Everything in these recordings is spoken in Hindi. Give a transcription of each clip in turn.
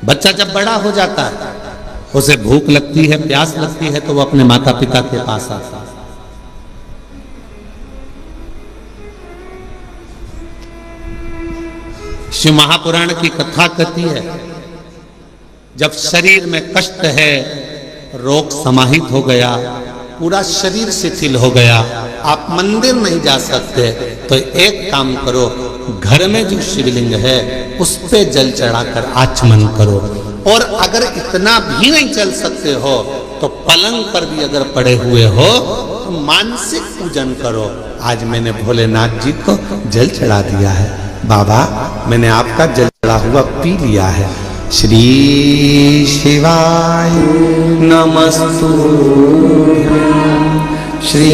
बच्चा जब बड़ा हो जाता है, उसे भूख लगती है, प्यास लगती है, तो वो अपने माता पिता के पास आता है। शिव महापुराण की कथा कहती है, जब शरीर में कष्ट है, रोग समाहित हो गया, पूरा शरीर शिथिल हो गया, आप मंदिर नहीं जा सकते, तो एक काम करो, घर में जो शिवलिंग है उस पे जल चढ़ाकर आचमन करो। और अगर इतना भी नहीं चल सकते हो तो पलंग पर भी अगर पड़े हुए हो तो मानसिक पूजन करो। आज मैंने भोलेनाथ जी को जल चढ़ा दिया है, बाबा मैंने आपका जल चढ़ा हुआ पी लिया है। श्री शिवाय नमस्तुभ्यं, श्री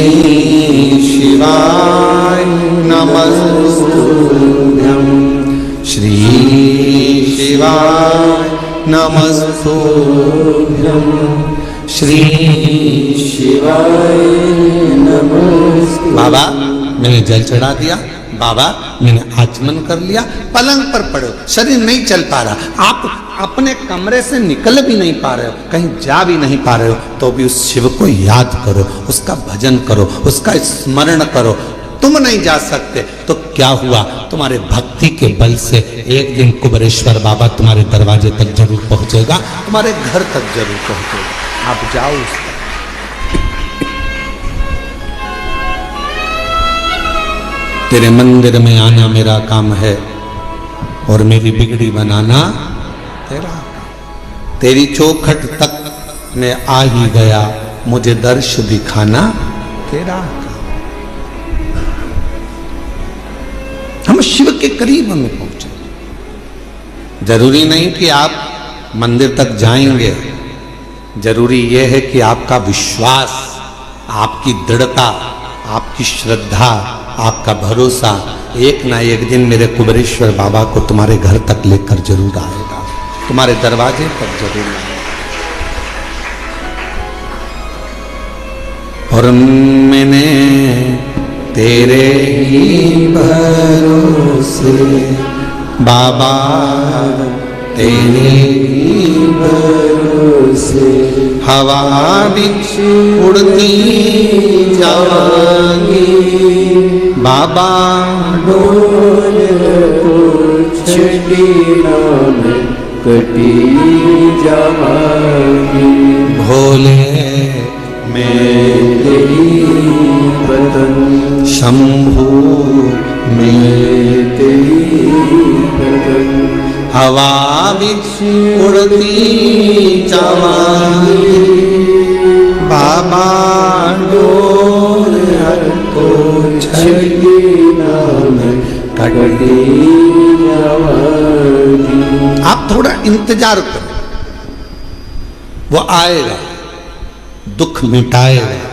शिवाय नमस्तुभ्यं, श्री शिवाय नमस्तुभ्यं, श्री शिवाय नमस्तुभ्यं। बाबा मैंने जल चढ़ा दिया, बाबा मैंने आचमन कर लिया। पलंग पर पड़ो, शरीर नहीं चल पा रहा, आप अपने कमरे से निकल भी नहीं पा रहे हो, कहीं जा भी नहीं पा रहे हो, तो भी उस शिव को याद करो, उसका भजन करो, उसका स्मरण करो। तुम नहीं जा सकते तो क्या हुआ, तुम्हारे भक्ति के बल से एक दिन कुबेरेश्वर बाबा तुम्हारे दरवाजे तक जरूर पहुंचेगा, तुम्हारे घर तक जरूर पहुंचेगा। आप जाओ उस तक। तेरे मंदिर में आना मेरा काम है और मेरी बिगड़ी बनाना तेरा। तेरी चौखट तक मैं आ ही गया, मुझे दर्श दिखाना तेरा। हम शिव के करीब में पहुंचे। जरूरी नहीं कि आप मंदिर तक जाएंगे, जरूरी यह है कि आपका विश्वास, आपकी दृढ़ता, आपकी श्रद्धा, आपका भरोसा एक ना एक दिन मेरे कुबेरेश्वर बाबा को तुम्हारे घर तक लेकर जरूर आएगा, तुम्हारे दरवाजे तक जरूर आएगा। और मैंने तेरे ही भरोसे बाबा, तेरे ही भरोसे हवा बिच उड़ती जाएंगी, बाबा डोल छड़ी नाम कटी जाएंगी। भोले मैं तेरी बदन, शंभू मैं तेरी बदन, हवा बिच उड़ती जाएंगी, बाबा डोल को छड़ी नाम कटी जाएंगी। आप थोड़ा इंतजार करो, वो आएगा, दुख मिटाएगा।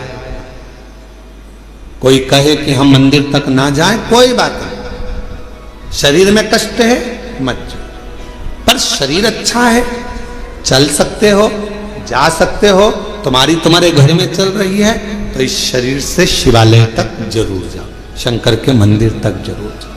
कोई कहे कि हम मंदिर तक ना जाएं, कोई बात नहीं, शरीर में कष्ट है मत जाओ, पर शरीर अच्छा है, चल सकते हो, जा सकते हो, तुम्हारे घर में चल रही है, तो इस शरीर से शिवालय तक जरूर जाओ, शंकर के मंदिर तक जरूर जाओ।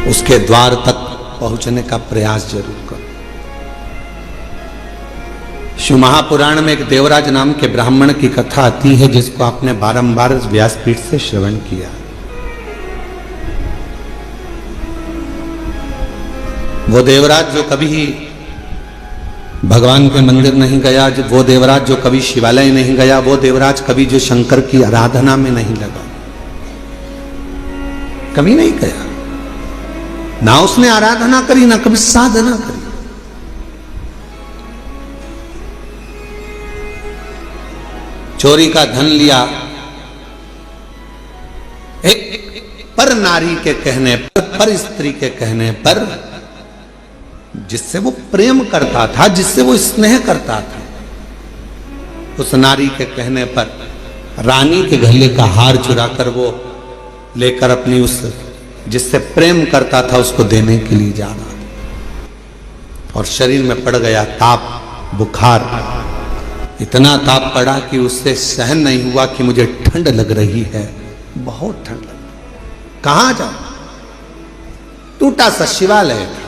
उसके द्वार तक पहुंचने का प्रयास जरूर करो। शिव महापुराण में एक देवराज नाम के ब्राह्मण की कथा आती है, जिसको आपने बारंबार व्यासपीठ से श्रवण किया। वो देवराज जो कभी भगवान के मंदिर नहीं गया, वो देवराज जो कभी शिवालय नहीं गया, वो देवराज कभी जो शंकर की आराधना में नहीं लगा, कभी नहीं गया, ना उसने आराधना करी, ना कभी साधना करी। चोरी का धन लिया, एक पर नारी के कहने पर स्त्री के कहने पर, जिससे वो प्रेम करता था, जिससे वो स्नेह करता था, उस नारी के कहने पर रानी के गले का हार चुराकर वो लेकर अपनी उस जिससे प्रेम करता था उसको देने के लिए जा रहा था, और शरीर में पड़ गया ताप, बुखार, इतना ताप पड़ा कि उससे सहन नहीं हुआ कि मुझे ठंड लग रही है, बहुत ठंड लग रही। कहां जाऊं? टूटा सा शिवालय था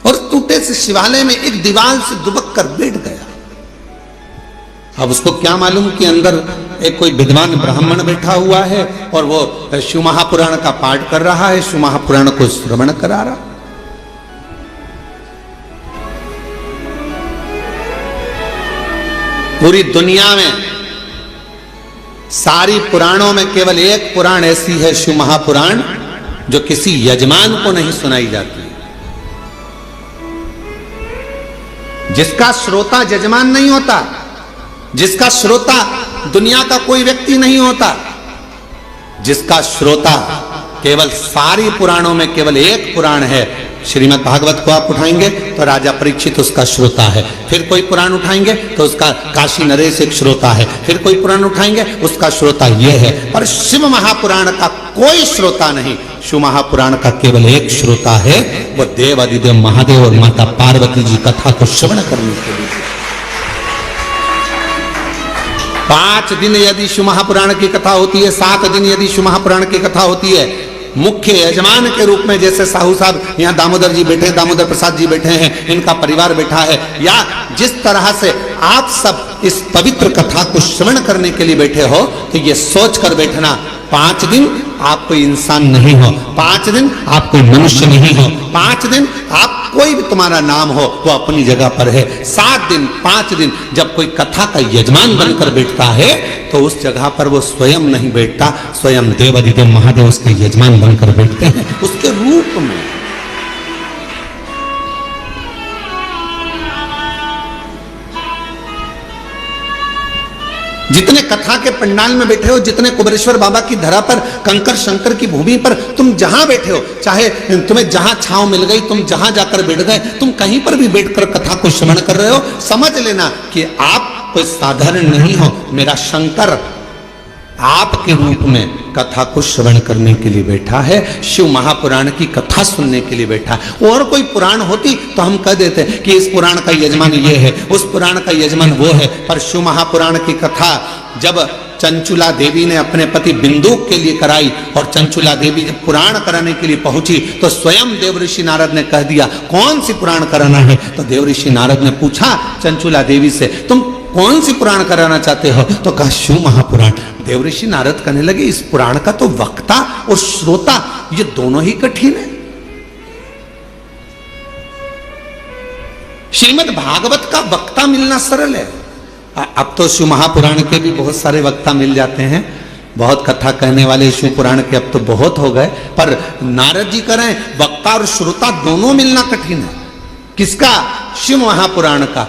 और टूटे से शिवालय में एक दीवार से दुबक कर बैठ गया। अब उसको क्या मालूम कि अंदर एक कोई विद्वान ब्राह्मण बैठा हुआ है और वो शिव महापुराण का पाठ कर रहा है, शिव महापुराण को श्रवण करा रहा। पूरी दुनिया में सारी पुराणों में केवल एक पुराण ऐसी है, शिव महापुराण, जो किसी यजमान को नहीं सुनाई जाती, जिसका श्रोता यजमान नहीं होता, जिसका श्रोता दुनिया का कोई व्यक्ति नहीं होता, जिसका श्रोता केवल सारी पुराणों में केवल एक पुराण है। श्रीमद् भागवत को आप उठाएंगे तो राजा परीक्षित उसका श्रोता है, फिर कोई पुराण उठाएंगे तो उसका काशी नरेश एक श्रोता है, फिर कोई पुराण उठाएंगे उसका श्रोता ये है, पर शिव महापुराण का कोई श्रोता नहीं। शिव महापुराण का केवल एक श्रोता है, वो देव अधिदेव महादेव और माता पार्वती जी कथा को श्रवण करने के लिए। 5 दिन यदि शिव महापुराण की कथा होती है, 7 दिन यदि शिव महापुराण की कथा होती है, मुख्य यजमान के रूप में जैसे साहू साहब यहाँ दामोदर जी बैठे, दामोदर प्रसाद जी बैठे हैं, इनका परिवार बैठा है, या जिस तरह से आप सब इस पवित्र कथा को श्रवण करने के लिए बैठे हो, तो ये सोच कर बैठना 5 दिन आप कोई इंसान नहीं हो, 5 दिन आप कोई मनुष्य नहीं हो, 5 दिन आप कोई भी तुम्हारा नाम हो वो अपनी जगह पर है। 7 दिन 5 दिन जब कोई कथा का यजमान बनकर बैठता है तो उस जगह पर वो स्वयं नहीं बैठता, स्वयं देव अधिदेव महादेव उसके यजमान बनकर बैठते हैं उसके रूप में। जितने कथा के पंडाल में बैठे हो, जितने कुबेरेश्वर बाबा की धरा पर, कंकर शंकर की भूमि पर तुम जहां बैठे हो, चाहे तुम्हें जहां छांव मिल गई, तुम जहां जाकर बैठ गए, तुम कहीं पर भी बैठकर कथा को श्रवण कर रहे हो, समझ लेना कि आप कोई साधारण नहीं हो। मेरा शंकर आपके रूप में कथा को श्रवण करने के लिए बैठा है, शिव महापुराण की कथा सुनने के लिए बैठा है। और कोई पुराण होती तो हम कह देते कि इस पुराण का यजमान ये है, उस पुराण का यजमान वो है, पर शिव महापुराण की कथा जब चंचुला देवी ने अपने पति बिंदुक के लिए कराई और चंचुला देवी जब पुराण कराने के लिए पहुंची तो स्वयं देवऋषि नारद ने कह दिया कौन सी पुराण कराना है। तो देवऋषि नारद ने पूछा चंचुला देवी से, तुम कौन सी पुराण कराना चाहते हो? तो कहा शिव महापुराण। देवऋषि नारद कहने लगे इस पुराण का तो वक्ता और श्रोता ये दोनों ही कठिन है। श्रीमद् भागवत का वक्ता मिलना सरल है। अब तो शिव महापुराण के भी बहुत सारे वक्ता मिल जाते हैं, बहुत कथा कहने वाले शिव पुराण के अब तो बहुत हो गए, पर नारद जी कह रहे हैं वक्ता और श्रोता दोनों मिलना कठिन है। किसका? शिव महापुराण का।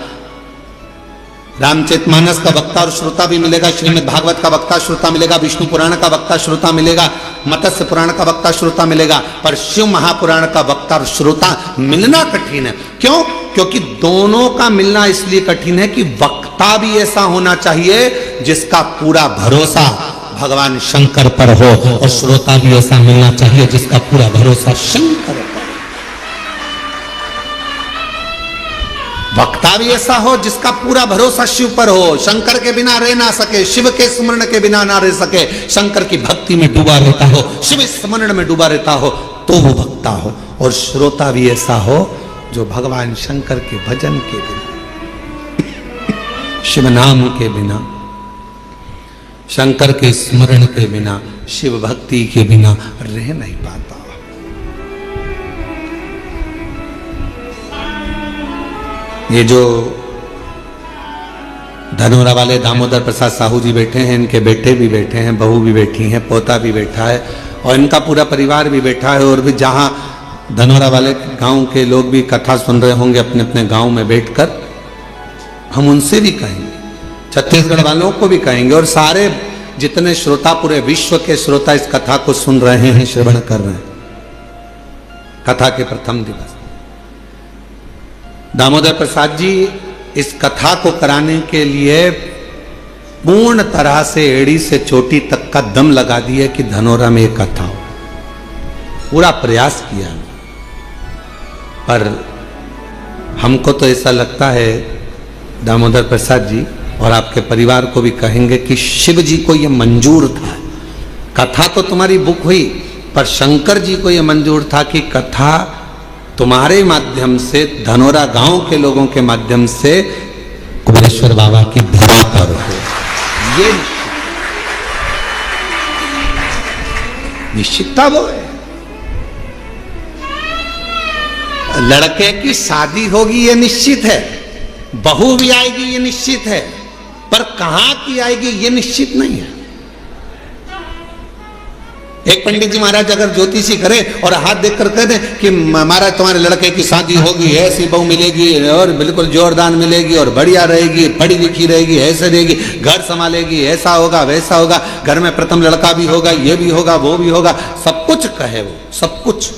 रामचरितमानस का वक्ता और श्रोता भी मिलेगा, श्रीमद् भागवत का वक्ता श्रोता मिलेगा, विष्णु पुराण का वक्ता श्रोता मिलेगा, मत्स्य पुराण का वक्ता श्रोता मिलेगा, पर शिव महापुराण का वक्ता और श्रोता मिलना कठिन है। क्यों? क्योंकि दोनों का मिलना इसलिए कठिन है कि वक्ता भी ऐसा होना चाहिए जिसका पूरा भरोसा भगवान शंकर पर हो, और श्रोता भी ऐसा मिलना चाहिए जिसका पूरा भरोसा शंकर पर। वक्ता भी ऐसा हो जिसका पूरा भरोसा शिव पर हो, शंकर के बिना रह ना सके, शिव के स्मरण के बिना ना रह सके, शंकर की भक्ति में डूबा रहता हो, शिव स्मरण में डूबा रहता हो, तो वो वक्ता हो। और श्रोता भी ऐसा हो जो भगवान शंकर के भजन के बिना, शिव नाम के बिना, शंकर के स्मरण के बिना, शिव भक्ति के बिना रह नहीं पाता। ये जो धनोरा वाले दामोदर प्रसाद साहू जी बैठे हैं, इनके बेटे भी बैठे हैं, बहू भी बैठी हैं, पोता भी बैठा है और इनका पूरा परिवार भी बैठा है। और भी जहाँ धनोरा वाले गांव के लोग भी कथा सुन रहे होंगे अपने अपने गांव में बैठकर, हम उनसे भी कहेंगे, छत्तीसगढ़ वालों को भी कहेंगे, और सारे जितने श्रोता, पूरे विश्व के श्रोता इस कथा को सुन रहे हैं, श्रवण कर रहे हैं। कथा के प्रथम दिवस दामोदर प्रसाद जी इस कथा को कराने के लिए पूर्ण तरह से एड़ी से चोटी तक का दम लगा दिया कि धनोरा में एक कथा हो। पूरा प्रयास किया, पर हमको तो ऐसा लगता है दामोदर प्रसाद जी और आपके परिवार को भी कहेंगे कि शिव जी को यह मंजूर था, कथा तो तुम्हारी बुक हुई, पर शंकर जी को यह मंजूर था कि कथा तुम्हारे माध्यम से, धनोरा गांव के लोगों के माध्यम से कुबेरेश्वर बाबा की धरा पर हो। ये निश्चितता वो है। लड़के की शादी होगी ये निश्चित है, बहू भी आएगी ये निश्चित है, पर कहां की आएगी ये निश्चित नहीं है। एक पंडित जी महाराज अगर ज्योतिषी करे और हाथ देखकर कह दे कि महाराज तुम्हारे लड़के की शादी होगी, ऐसी बहू मिलेगी और बिल्कुल जोरदार मिलेगी और बढ़िया रहेगी, पढ़ी लिखी रहेगी, ऐसे रहेगी, घर संभालेगी, ऐसा होगा वैसा होगा, घर में प्रथम लड़का भी होगा, ये भी होगा वो भी होगा, सब कुछ कहे वो, सब कुछ।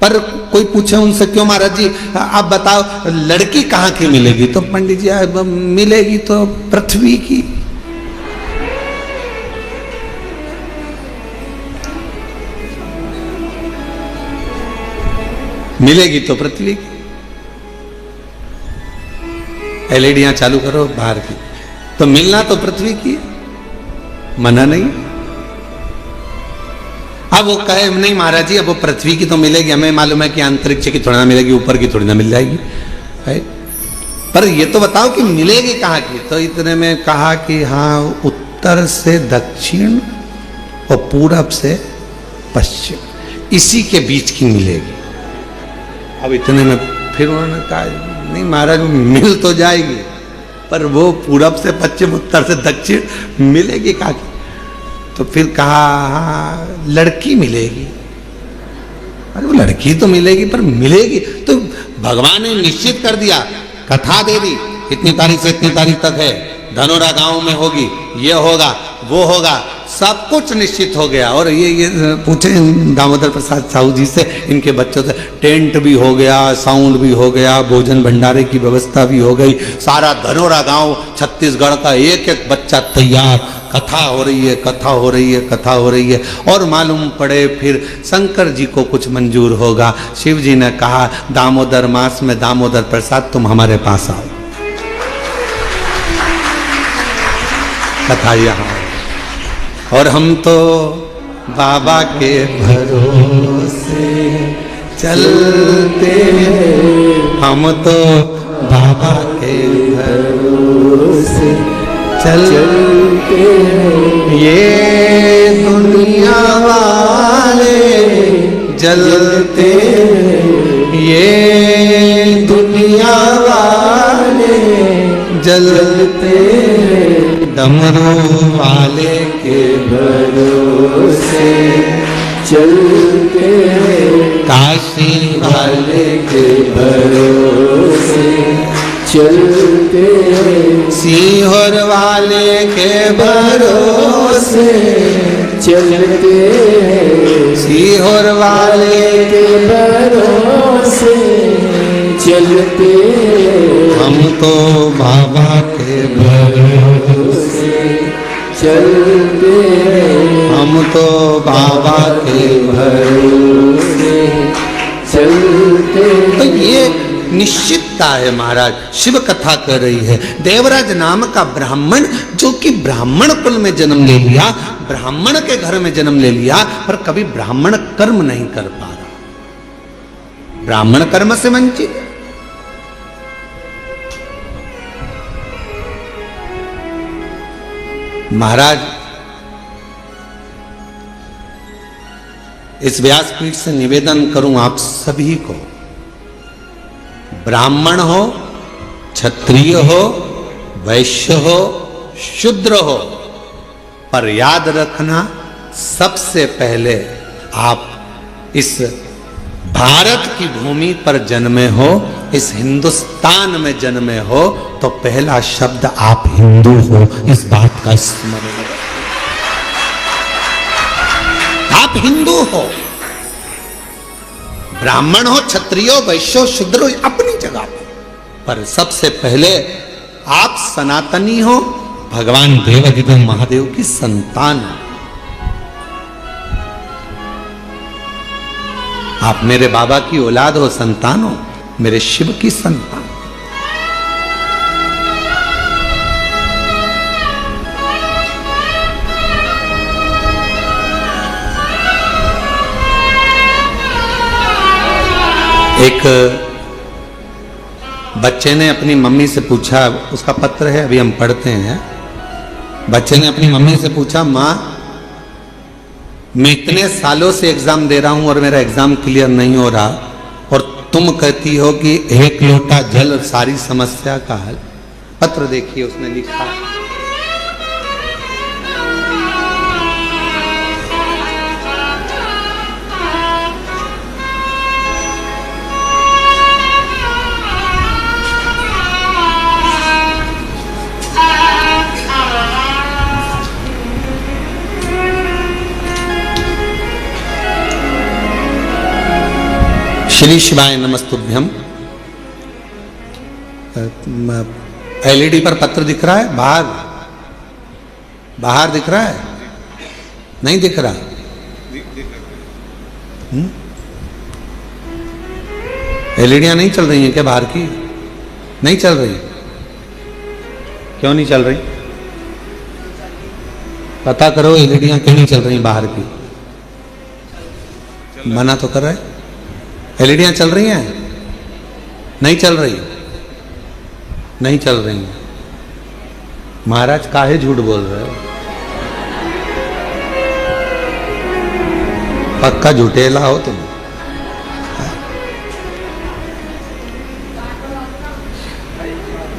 पर कोई पूछे उनसे क्यों महाराज जी आप बताओ लड़की कहाँ की मिलेगी, तो पंडित जी मिलेगी तो पृथ्वी की। मिलेगी तो पृथ्वी की। एलईडियां चालू करो बाहर की, तो मिलना तो पृथ्वी की, मना नहीं। अब वो कहे नहीं महाराज जी अब वो पृथ्वी की तो मिलेगी, हमें मालूम है कि अंतरिक्ष की थोड़ी ना मिलेगी, ऊपर की थोड़ी ना मिल जाएगी है? पर ये तो बताओ कि मिलेगी कहाँ की। तो इतने में कहा कि हाँ उत्तर से दक्षिण और पूरब से पश्चिम, इसी के बीच की मिलेगी। अब इतने में फिर उन्होंने कहा नहीं महाराज मिल तो जाएगी, पर वो पूरब से पश्चिम उत्तर से दक्षिण मिलेगी कहाँ की। तो फिर कहा हाँ लड़की मिलेगी। अरे वो लड़की तो मिलेगी पर मिलेगी तो भगवान ने निश्चित कर दिया, कथा दे दी इतनी तारीख से इतनी तारीख तक है, धनोरा गांव में होगी, ये होगा वो होगा, सब कुछ निश्चित हो गया। और ये पूछे दामोदर प्रसाद साहू जी से, इनके बच्चों से, टेंट भी हो गया, साउंड भी हो गया, भोजन भंडारे की व्यवस्था भी हो गई, सारा धनोरा गांव छत्तीसगढ़ का एक एक बच्चा तैयार, कथा हो रही है, कथा हो रही है, कथा हो रही है। और मालूम पड़े फिर शंकर जी को कुछ मंजूर होगा। शिव जी ने कहा दामोदर मास में दामोदर प्रसाद तुम हमारे पास आओ, कथा यहाँ। और हम तो बाबा के भरोसे चलते हैं, हम तो बाबा के भरोसे चलते हैं, ये दुनिया वाले जलते हैं, ये दुनिया वाले जलते हैं, डमरू वाले के भरोसे चलते हैं, काशी वाले के भरोसे चलते हैं, सीहोर वाले के भरोसे चलते हैं, सीहोर वाले के भरोसे चलते हैं, हम तो बाबा के भरोसे चलते हैं, हम तो बाबा के भरोसे चलते हैं। तो ये निश्चितता है महाराज, शिव कथा कर रही है। देवराज नाम का ब्राह्मण जो कि ब्राह्मण कुल में जन्म ले लिया, ब्राह्मण के घर में जन्म ले लिया, पर कभी ब्राह्मण कर्म नहीं कर पा रहा, ब्राह्मण कर्म से वंचित। महाराज इस व्यासपीठ से निवेदन करूं आप सभी को, ब्राह्मण हो, क्षत्रिय हो, वैश्य हो, शूद्र हो, पर याद रखना सबसे पहले आप इस भारत की भूमि पर जन्मे हो, इस हिंदुस्तान में जन्मे हो, तो पहला शब्द आप हिंदू हो, इस बात का स्मरण रखें। आप हिंदू हो, ब्राह्मण हो, क्षत्रिय हो, वैश्य हो, शूद्र हो, अपनी जगह पर सबसे पहले आप सनातनी हो, भगवान देवाधिदेव महादेव की संतान हो। आप मेरे बाबा की औलाद हो, संतान हो, मेरे शिव की संतान। एक बच्चे ने अपनी मम्मी से पूछा, उसका पत्र है अभी हम पढ़ते हैं। बच्चे ने अपनी मम्मी से पूछा, माँ मैं इतने सालों से एग्जाम दे रहा हूं और मेरा एग्जाम क्लियर नहीं हो रहा, और तुम कहती हो कि एक लोटा जल सारी समस्या का हल। पत्र देखिए उसने लिखा, श्री शिवाय नमस्तुभ्यम। एलईडी पर पत्र दिख रहा है? बाहर बाहर दिख रहा है? नहीं दिख रहा? एलईडियां नहीं चल रही हैं क्या बाहर की? नहीं चल रही? क्यों नहीं चल रही? पता करो एलईडियां क्यों नहीं चल रही बाहर की। मना तो कर रहा है। एलईडियां चल रही हैं? नहीं चल रही? नहीं चल रही। महाराज काहे झूठ बोल रहे हो? पक्का झूठेला हो तुम।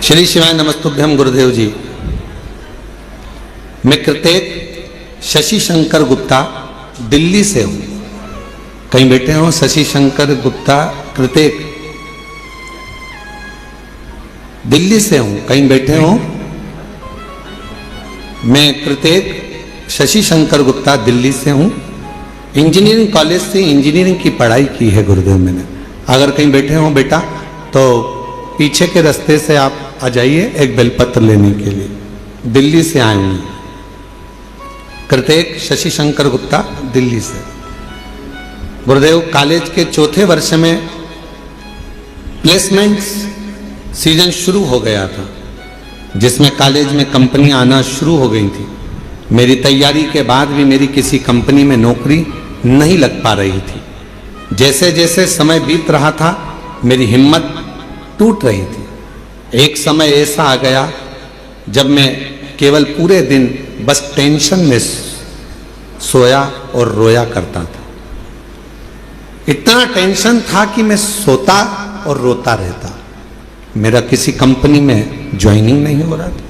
श्री शिवाय नमस्तुभ्यम। गुरुदेव जी, मैं कृतेक शशि शंकर गुप्ता दिल्ली से हूं। कहीं बैठे हो? शशि शंकर गुप्ता कृतेक दिल्ली से हूं। कहीं बैठे हो? मैं कृतेक शशि शंकर गुप्ता दिल्ली से हूं। इंजीनियरिंग कॉलेज से इंजीनियरिंग की पढ़ाई की है गुरुदेव मैंने। अगर कहीं बैठे हो बेटा तो पीछे के रास्ते से आप आ जाइए एक बेलपत्र लेने के लिए। दिल्ली से आए हूं। कृतेक शशि शंकर गुप्ता दिल्ली से। गुरुदेव, कॉलेज के चौथे वर्ष में प्लेसमेंट सीजन शुरू हो गया था, जिसमें कॉलेज में कंपनियां आना शुरू हो गई थी। मेरी तैयारी के बाद भी मेरी किसी कंपनी में नौकरी नहीं लग पा रही थी। जैसे जैसे समय बीत रहा था मेरी हिम्मत टूट रही थी। एक समय ऐसा आ गया जब मैं केवल पूरे दिन बस टेंशन में सोया और रोया करता था। इतना टेंशन था कि मैं सोता और रोता रहता। मेरा किसी कंपनी में ज्वाइनिंग नहीं हो रहा था।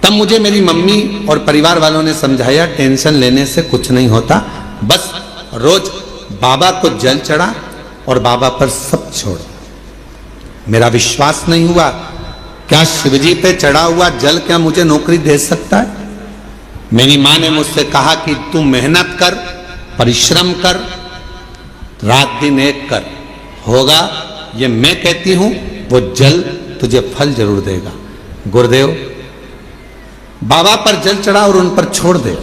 तब मुझे मेरी मम्मी और परिवार वालों ने समझाया, टेंशन लेने से कुछ नहीं होता, बस रोज बाबा को जल चढ़ा और बाबा पर सब छोड़। मेरा विश्वास नहीं हुआ, क्या शिवजी पे चढ़ा हुआ जल क्या मुझे नौकरी दे सकता है? मेरी माँ ने मुझसे कहा कि तू मेहनत कर, परिश्रम कर, रात दिन एक कर, होगा। ये मैं कहती हूं, वो जल तुझे फल जरूर देगा। गुरुदेव, बाबा पर जल चढ़ा और उन पर छोड़ दे।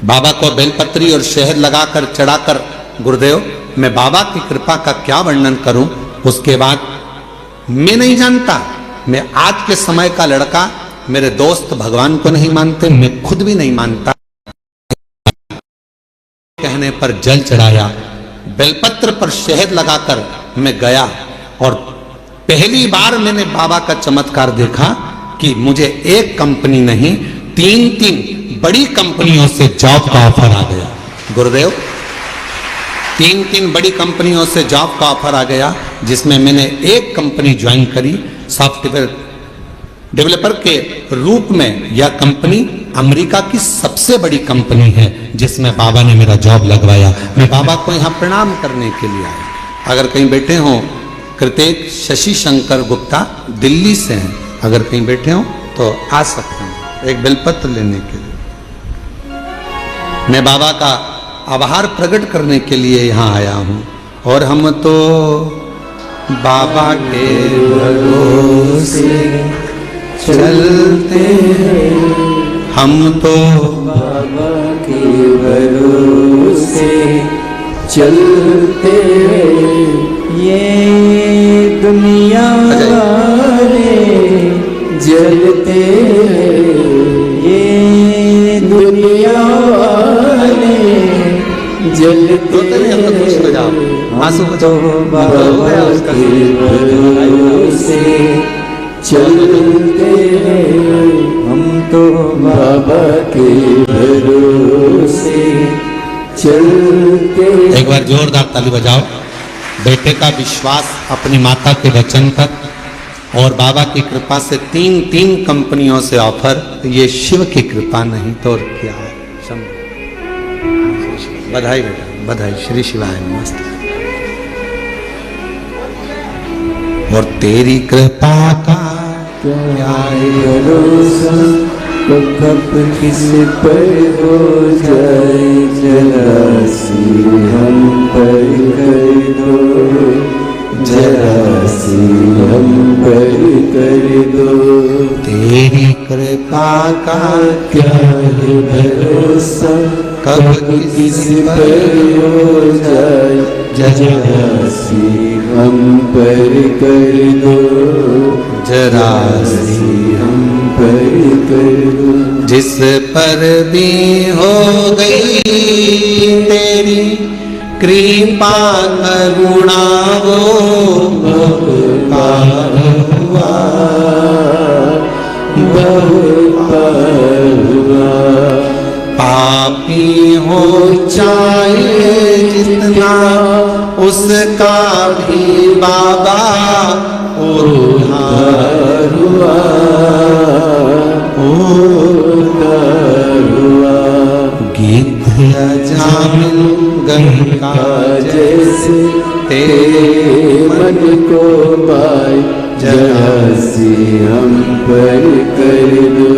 बाबा को बेलपत्री और शहद लगाकर चढ़ाकर, गुरुदेव मैं बाबा की कृपा का क्या वर्णन करूं। उसके बाद मैं नहीं जानता, मैं आज के समय का लड़का, मेरे दोस्त भगवान को नहीं मानते, मैं खुद भी नहीं मानता। कहने पर जल चढ़ाया, बेलपत्र पर शहद लगाकर मैं गया और पहली बार मैंने बाबा का चमत्कार देखा कि मुझे एक कंपनी नहीं, तीन बड़ी कंपनियों से जॉब का ऑफर आ गया। गुरुदेव, तीन बड़ी कंपनियों से जॉब का ऑफर आ गया, जिसमें मैंने एक कंपनी ज्वाइन करी सॉफ्टवेयर डेवलपर के रूप में। यह कंपनी अमेरिका की सबसे बड़ी कंपनी है, जिसमें बाबा ने मेरा जॉब लगवाया। मैं बाबा को यहाँ प्रणाम करने के लिए आया। अगर कहीं बैठे हो, कृतेक शशि शंकर गुप्ता दिल्ली से हैं, अगर कहीं बैठे हो तो आ सकते हैं एक बेलपत्र लेने के लिए। मैं बाबा का आभार प्रकट करने के लिए यहाँ आया हूँ। और हम तो बाबा के भरोसे चलते हैं, हम तो बाबा के भरोसे चलते हैं। ये दुनिया वाले जलते हैं, ये दुनिया वाले जलते हैं। आंसू तो बाबा के भरोसे चलते हैं, हम तो बाबा के भरोसे चलते। एक बार जोरदार ताली बजाओ। बेटे का विश्वास अपनी माता के वचन पर और बाबा की कृपा से तीन कंपनियों से ऑफर। ये शिव की कृपा नहीं तो और क्या है। बधाई बेटा, बधाई। श्री शिवाय नमस्ते। और तेरी कृपा का क्या है भरोसा, तो कब किस पर हो जाए जरा सी हम पर कर दो, जरा सी हम पर कर दो। तेरी कृपा का क्या है भरोसा, कब किस पर हो जाए जरा सी हम पर कर दो, जरा सी हम पर कर दो। जिस पर भी हो गई तेरी कृपा करुणा वो बहुत पार हुआ, बहुत पार हुआ। पापी हो चाहे जितना उसका भी बाबा उद्धार हुआ, उद्धार हुआ। गीत अजामिल गंगा जैसे तेरे मन को पाए जरा सी हम पर कर दो,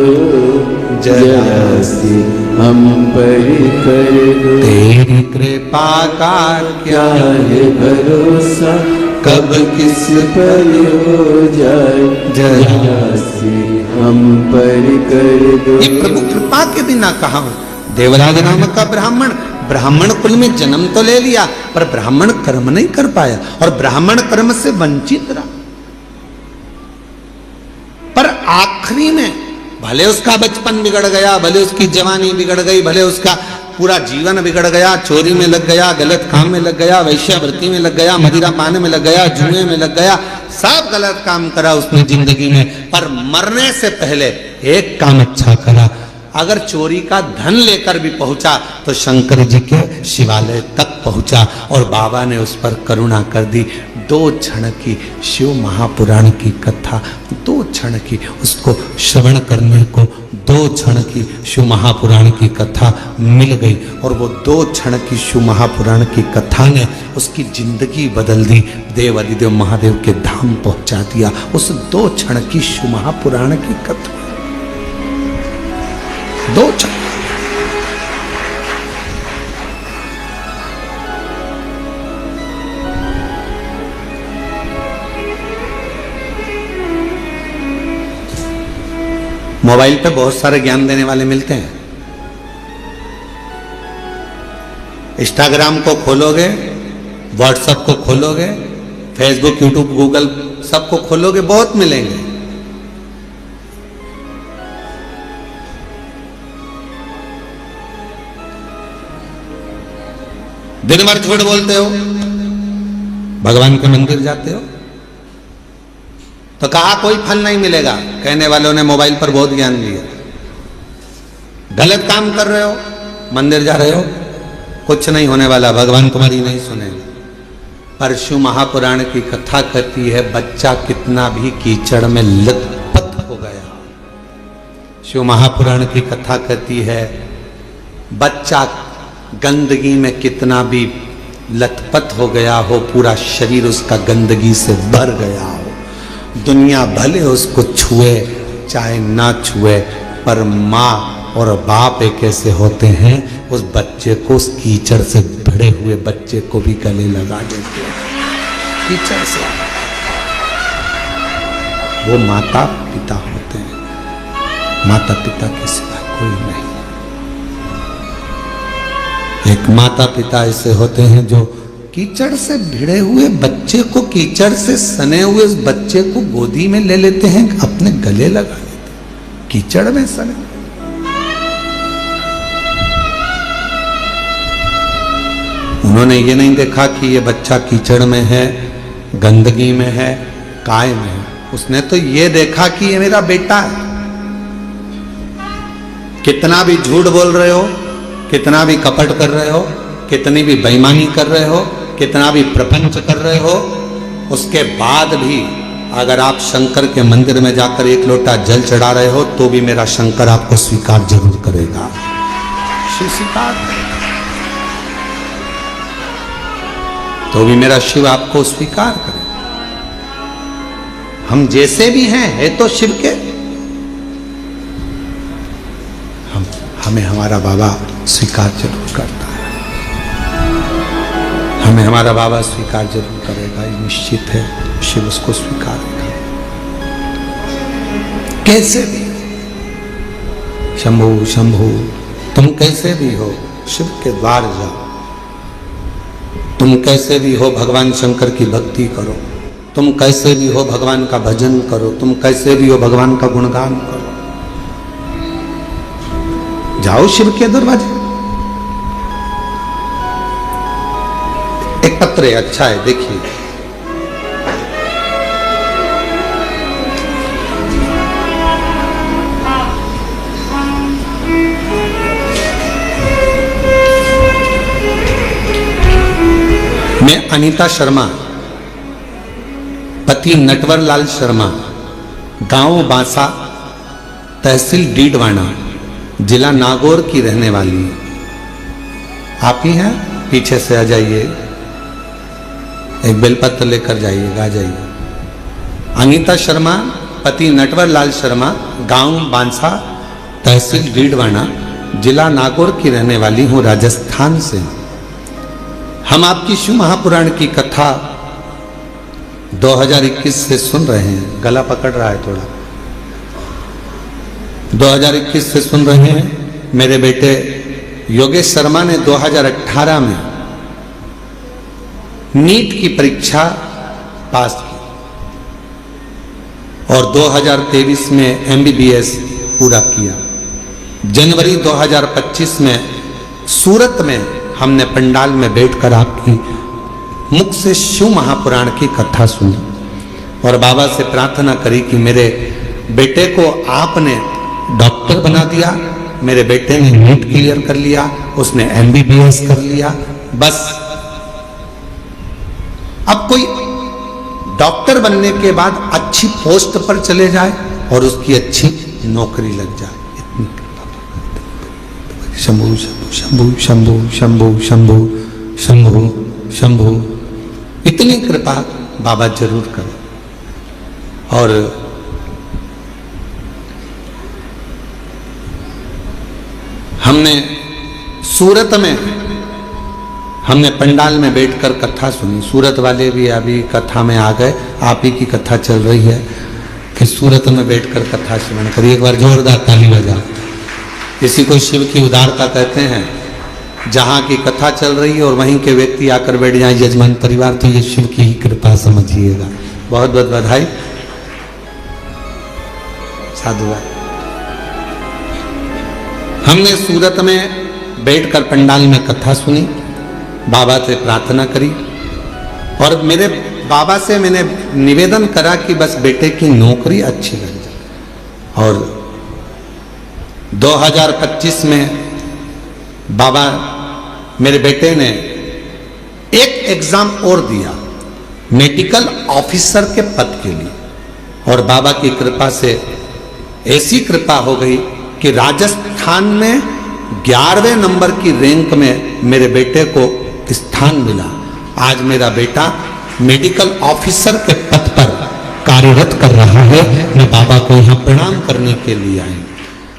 जरा सी हम पर कर दो। तेरी कृपा का क्या है भरोसा, कब किस पर हो जाए जरा सी हम पर कर दो। ये प्रभु कृपा के बिना कहा हूं। देवराज नामक का ब्राह्मण कुल में जन्म तो ले लिया पर ब्राह्मण कर्म नहीं कर पाया और ब्राह्मण कर्म से वंचित रहा। पर आखिरी में भले उसका बचपन बिगड़ गया, भले उसकी जवानी बिगड़ गई, भले उसका पूरा जीवन बिगड़ गया, चोरी में लग गया, गलत काम में लग गया, वैश्यावृत्ति में लग गया, मदिरा पाने में लग गया, जुए में लग गया, सब गलत काम करा उसने जिंदगी में। पर मरने से पहले एक काम अच्छा करा। अगर चोरी का धन लेकर भी पहुंचा तो शंकर जी के शिवालय तक पहुंचा और बाबा ने उस पर करुणा कर दी। 2 क्षण की शिव महापुराण की कथा, 2 क्षण की उसको श्रवण करने को 2 क्षण की शिव महापुराण की कथा मिल गई और वो 2 क्षण की शिव महापुराण की कथा ने उसकी जिंदगी बदल दी। देव अधिदेव महादेव के धाम पहुंचा दिया उस 2 क्षण की शिव महापुराण की कथा। 2 क्षण। मोबाइल पे बहुत सारे ज्ञान देने वाले मिलते हैं। इंस्टाग्राम को खोलोगे, व्हाट्सएप को खोलोगे, फेसबुक, यूट्यूब, गूगल सबको खोलोगे, बहुत मिलेंगे। दिन भर झूठ बोलते हो, भगवान के मंदिर जाते हो तो कहा कोई फल नहीं मिलेगा। कहने वालों ने मोबाइल पर बहुत ज्ञान दिया। गलत काम कर रहे हो, मंदिर जा रहे हो, कुछ नहीं होने वाला, भगवान तुम्हारी नहीं सुनेगा। पर शिव महापुराण की कथा कहती है बच्चा कितना भी कीचड़ में लथपथ हो गया। शिव महापुराण की कथा कहती है बच्चा गंदगी में कितना भी लथपथ हो गया हो, पूरा शरीर उसका गंदगी से भर गया हो, दुनिया भले उसको छुए चाहे ना छुए, पर माँ और बाप एक ऐसे होते हैं उस बच्चे को, उस कीचड़ से भिड़े हुए बच्चे को भी गले लगा देते हैं कीचड़ से। वो माता पिता होते हैं, माता पिता के सिवा कोई नहीं। एक माता पिता ऐसे होते हैं जो कीचड़ से भिड़े हुए बच्चे को, कीचड़ से सने हुए उस बच्चे को गोदी में ले लेते हैं, अपने गले लगा लेते हैं, कीचड़ में सने। उन्होंने ये नहीं देखा कि ये बच्चा कीचड़ में है, गंदगी में है, काय में है। उसने तो ये देखा कि ये मेरा बेटा है। कितना भी झूठ बोल रहे हो, कितना भी कपट कर रहे हो, कितनी भी बेईमानी कर रहे हो, कितना भी प्रपंच कर रहे हो, उसके बाद भी अगर आप शंकर के मंदिर में जाकर एक लोटा जल चढ़ा रहे हो तो भी मेरा शंकर आपको स्वीकार जरूर करेगा। शिव स्वीकार तो भी मेरा शिव आपको स्वीकार करेगा। हम जैसे भी हैं है तो शिव के, हमें हमारा बाबा स्वीकार जरूर करता है। हमें हमारा बाबा स्वीकार जरूर करेगा, ये निश्चित है। शिव उसको स्वीकार करेगा कैसे भी। शंभु शंभु, तुम कैसे भी हो शिव के द्वार जाओ। तुम कैसे भी हो भगवान शंकर की भक्ति करो। तुम कैसे भी हो भगवान का भजन करो। तुम कैसे भी हो भगवान का गुणगान करो। जाओ शिव के दरवाजे। एक पत्र है, अच्छा है, देखिए। मैं अनीता शर्मा, पति नटवर लाल शर्मा, गांव बांसा, तहसील डीडवाना, जिला नागौर की रहने वाली है। आप ही हैं? पीछे से आ जाइए, एक बेलपत्र लेकर जाइएगा, आ जाइए। अनीता शर्मा, पति नटवर लाल शर्मा, गांव बांसा, तहसील डीडवाना, जिला नागौर की रहने वाली हूँ, राजस्थान से। हम आपकी शिव महापुराण की कथा 2021 से सुन रहे हैं। गला पकड़ रहा है थोड़ा। 2021 से सुन रहे हैं। मेरे बेटे योगेश शर्मा ने 2018 में नीट की परीक्षा पास की और 2023 में MBBS पूरा किया। जनवरी 2025 में सूरत में हमने पंडाल में बैठकर आपकी मुख से शिव महापुराण की कथा सुनी और बाबा से प्रार्थना करी कि मेरे बेटे को आपने डॉक्टर बना दिया। मेरे बेटे ने नीट क्लियर कर लिया, उसने MBBS कर लिया। बस अब कोई डॉक्टर बनने के बाद अच्छी पोस्ट पर चले जाए और उसकी अच्छी नौकरी लग जाए। इतनी शंभु शंभु शंभु शंभु शंभु शंभु शंभु, इतनी कृपा बाबा जरूर करें। और हमने सूरत में हमने पंडाल में बैठकर कथा सुनी। सूरत वाले भी अभी कथा में आ गए। आप ही की कथा चल रही है कि सूरत में बैठकर कथा श्रवण करिए। एक बार जोरदार ताली बजाओ। इसी को शिव की उदारता कहते हैं। जहाँ की कथा चल रही है और वहीं के व्यक्ति आकर बैठ जाए यजमान परिवार, तो ये शिव की ही कृपा समझिएगा। बहुत बहुत बधाई, साधुवाद। हमने सूरत में बैठकर पंडाल में कथा सुनी, बाबा से प्रार्थना करी और मेरे बाबा से मैंने निवेदन करा कि बस बेटे की नौकरी अच्छी लग जाए। और 2025 में बाबा मेरे बेटे ने एक एग्जाम और दिया मेडिकल ऑफिसर के पद के लिए और बाबा की कृपा से ऐसी कृपा हो गई कि राजस्थान में 11वें नंबर की रैंक में मेरे बेटे को स्थान मिला। आज मेरा बेटा मेडिकल ऑफिसर के पद पर कार्यरत कर रहा है। मैं बाबा को यहाँ प्रणाम करने के लिए आई।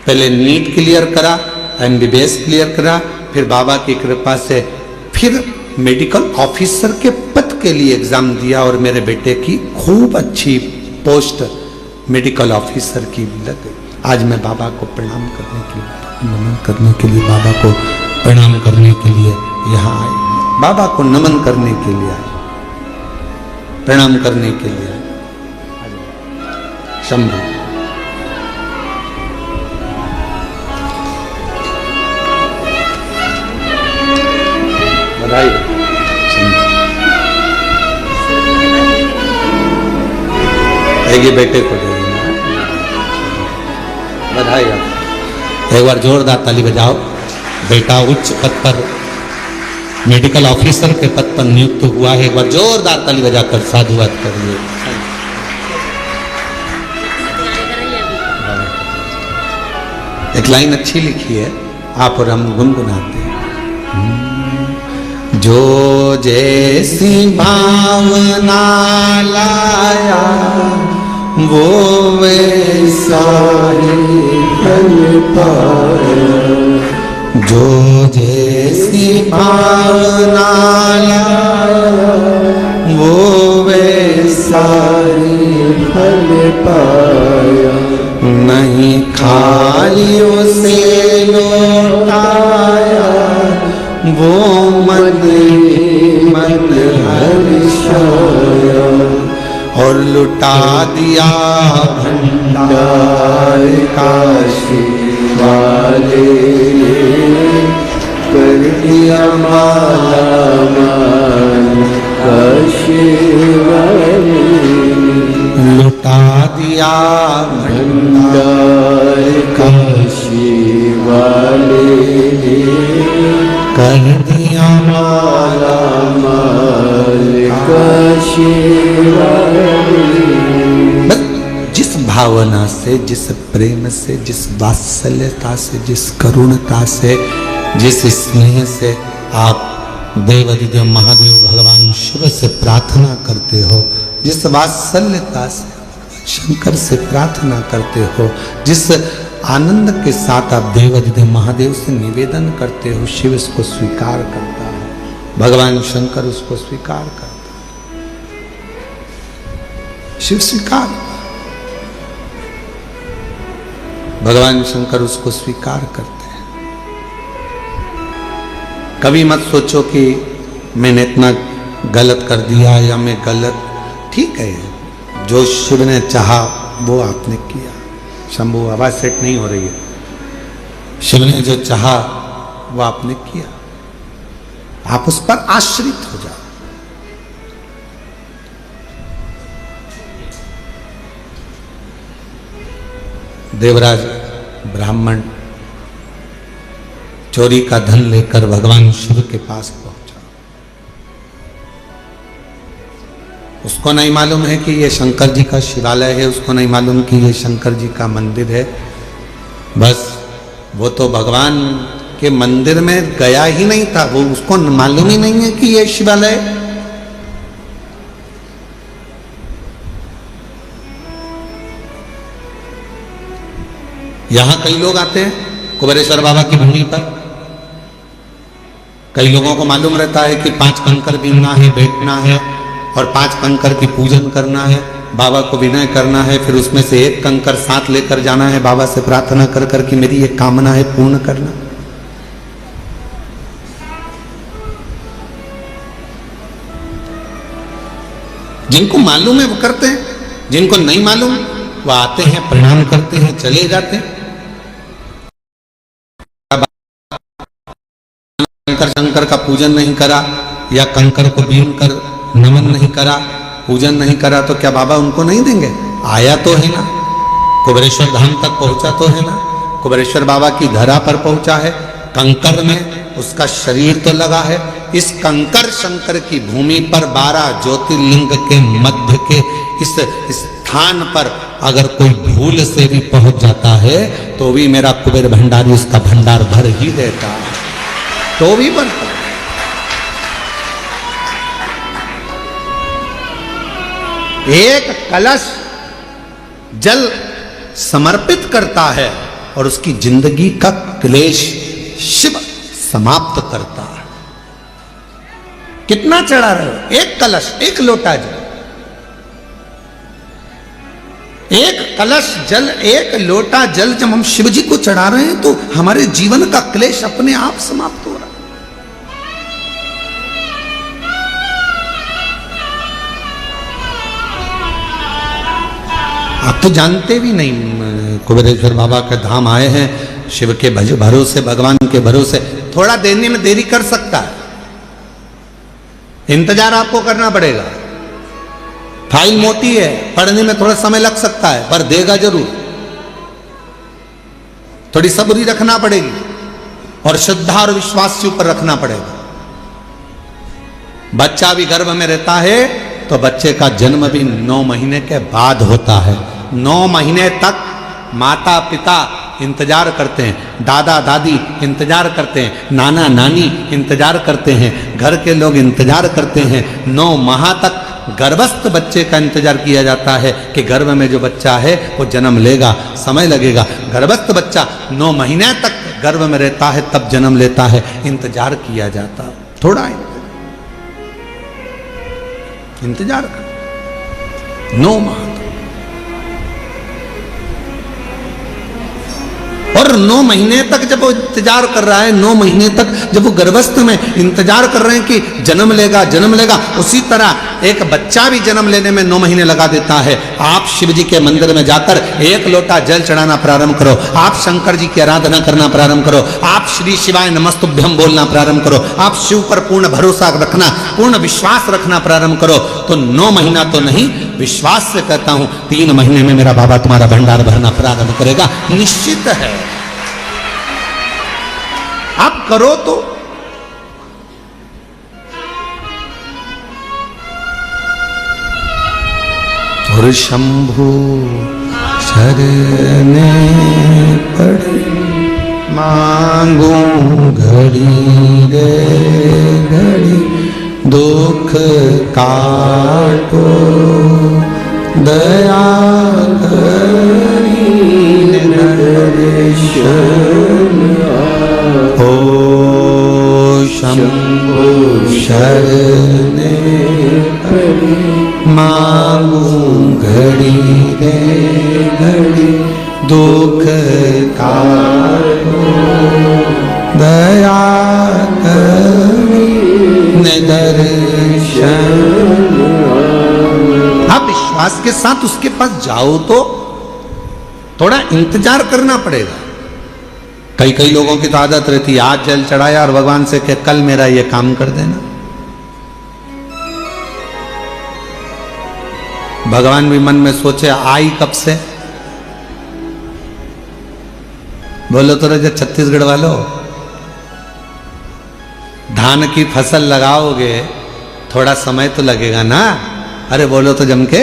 पहले नीट क्लियर करा, MBBS क्लियर करा, फिर बाबा की कृपा से फिर मेडिकल ऑफिसर के पद के लिए एग्जाम दिया और मेरे बेटे की खूब अच्छी पोस्ट मेडिकल ऑफिसर की भी लग गई। आज मैं बाबा को प्रणाम करने के लिए, नमन करने के लिए, बाबा को प्रणाम करने के लिए यहाँ आए। बाबा को नमन करने के लिए आए, प्रणाम करने के लिए आए। शंभु बधाई। ये बेटे को दे दूंगा। बधाई आप। एक बार जोरदार ताली बजाओ। बेटा उच्च पद पर, मेडिकल ऑफिसर के पद पर नियुक्त हुआ है। एक बार जोरदार ताली बजाकर साधुवाद करिए। एक लाइन अच्छी लिखी है, आप और हम गुनगुनाते हैं। जो जैसी भावना लाया वो वैसा ही फल पाया। जो जैसी भावना लाया वो वैसा ही फल पाया। नहीं खाली उसे लौटाया वो मन हर्षाया। और लुटा दिया भंडार काशी वाले। कर दिया माला माल काशी वाले। लुटा दिया भंडार काशी वाले। कर दिया माला माल काशी वाले। जिस भावना से, जिस प्रेम से, जिस वात्सल्यता से, जिस करुणता से, जिस स्नेह से आप देवाधिदेव महादेव भगवान शिव से प्रार्थना करते हो, जिस वात्सल्यता से शंकर से प्रार्थना करते हो, जिस आनंद के साथ आप देवाधिदेव महादेव से निवेदन करते हो, शिव इसको स्वीकार करता है। भगवान शंकर उसको स्वीकार करता है। शिव स्वीकार, भगवान शंकर उसको स्वीकार करते हैं। कभी मत सोचो कि मैंने इतना गलत कर दिया या मैं गलत। ठीक है, जो शिव ने चाहा वो आपने किया। शंभू आवाज सेट नहीं हो रही है। शिव ने जो चाहा वो आपने किया। आप उस पर आश्रित हो जाओ। देवराज ब्राह्मण चोरी का धन लेकर भगवान शिव के पास पहुंचा। उसको नहीं मालूम है कि ये शंकर जी का शिवालय है, उसको नहीं मालूम कि ये शंकर जी का मंदिर है। बस वो तो भगवान के मंदिर में गया ही नहीं था, वो उसको मालूम ही नहीं है कि ये शिवालय। यहां कई लोग आते हैं कुबेरेश्वर बाबा की भूमि पर। कई लोगों को मालूम रहता है कि 5 कंकर बीनना है, बैठना है और 5 कंकर की पूजन करना है, बाबा को विनय करना है, फिर उसमें से 1 कंकर साथ लेकर जाना है, बाबा से प्रार्थना कर कर कि मेरी ये कामना है पूर्ण करना। जिनको मालूम है वो करते हैं, जिनको नहीं मालूम वो आते हैं, प्रणाम करते हैं, चले जाते हैं। शंकर का पूजन नहीं करा या कंकर को बीन कर नमन नहीं करा, पूजन नहीं करा तो क्या बाबा उनको नहीं देंगे? आया तो है ना, कुबेरेश्वर धाम तक पहुंचा तो है ना, कुबेरेश्वर बाबा की धरा पर पहुंचा है, कंकर में उसका शरीर तो लगा है। इस कंकर शंकर की भूमि पर 12 ज्योतिर्लिंग के मध्य के इस स्थान पर अगर कोई भूल से भी पहुंच जाता है तो भी मेरा कुबेर भंडारी उसका भंडार भर ही देता है, तो भी बनता। एक कलश जल समर्पित करता है और उसकी जिंदगी का क्लेश शिव समाप्त करता है। कितना चढ़ा रहे हो? एक कलश, एक लोटा जल, एक कलश जल, एक लोटा जल जब हम शिव जी को चढ़ा रहे हैं तो हमारे जीवन का क्लेश अपने आप समाप्त हो रहा है। आप तो जानते भी नहीं, कुबेरेश्वर बाबा के धाम आए हैं, शिव के भरोसे, भगवान के भरोसे। थोड़ा देने में देरी कर सकता है, इंतजार आपको करना पड़ेगा। फाइल मोटी है, पढ़ने में थोड़ा समय लग सकता है, पर देगा जरूर। थोड़ी सब्री रखना पड़ेगी और श्रद्धा और विश्वास के ऊपर रखना पड़ेगा। बच्चा भी गर्भ में रहता है तो बच्चे का जन्म भी 9 महीने के बाद होता है। 9 महीने तक माता पिता इंतजार करते हैं, दादा दादी इंतजार करते हैं, नाना नानी इंतजार करते हैं, घर के लोग इंतजार करते हैं। 9 माह तक गर्भस्थ बच्चे का इंतजार किया जाता है कि गर्भ में जो बच्चा है वो जन्म लेगा, समय लगेगा। गर्भस्थ बच्चा 9 महीने तक गर्भ में रहता है, तब जन्म लेता है, इंतजार किया जाता। थोड़ा इंतजार कर 9 माह और 9 महीने तक जब वो इंतजार कर रहा है, 9 महीने तक जब वो गर्भस्थ में इंतजार कर रहे हैं कि जन्म लेगा जन्म लेगा, उसी तरह एक बच्चा भी जन्म लेने में 9 महीने लगा देता है। आप शिव जी के मंदिर में जाकर 1 लोटा जल चढ़ाना प्रारंभ करो, आप शंकर जी की आराधना करना प्रारंभ करो, आप श्री शिवाय नमस्तुभ्यम बोलना प्रारंभ करो, आप शिव पर पूर्ण भरोसा रखना, पूर्ण विश्वास रखना प्रारंभ करो, तो 9 महीना तो नहीं, विश्वास से कहता हूं 3 महीने में मेरा बाबा तुम्हारा भंडार भरना प्रारंभ करेगा, निश्चित है। आप करो तो। और शंभु शरणे पड़े मांगू घड़ी रे घड़ी, दुख काटो दया करी ओ शंभु शरणे पड़े मांगू घड़ी रे घड़ी, दुख काटो दया करी दर्शन। आप विश्वास के साथ उसके पास जाओ तो थोड़ा इंतजार करना पड़ेगा। कई लोगों की तो आदत रहती है आज जल चढ़ाया और भगवान से कह कल मेरा ये काम कर देना। भगवान भी मन में सोचे आई कब से। बोलो तो रजा छत्तीसगढ़ वालों, धान की फसल लगाओगे थोड़ा समय तो लगेगा ना। अरे बोलो तो जम के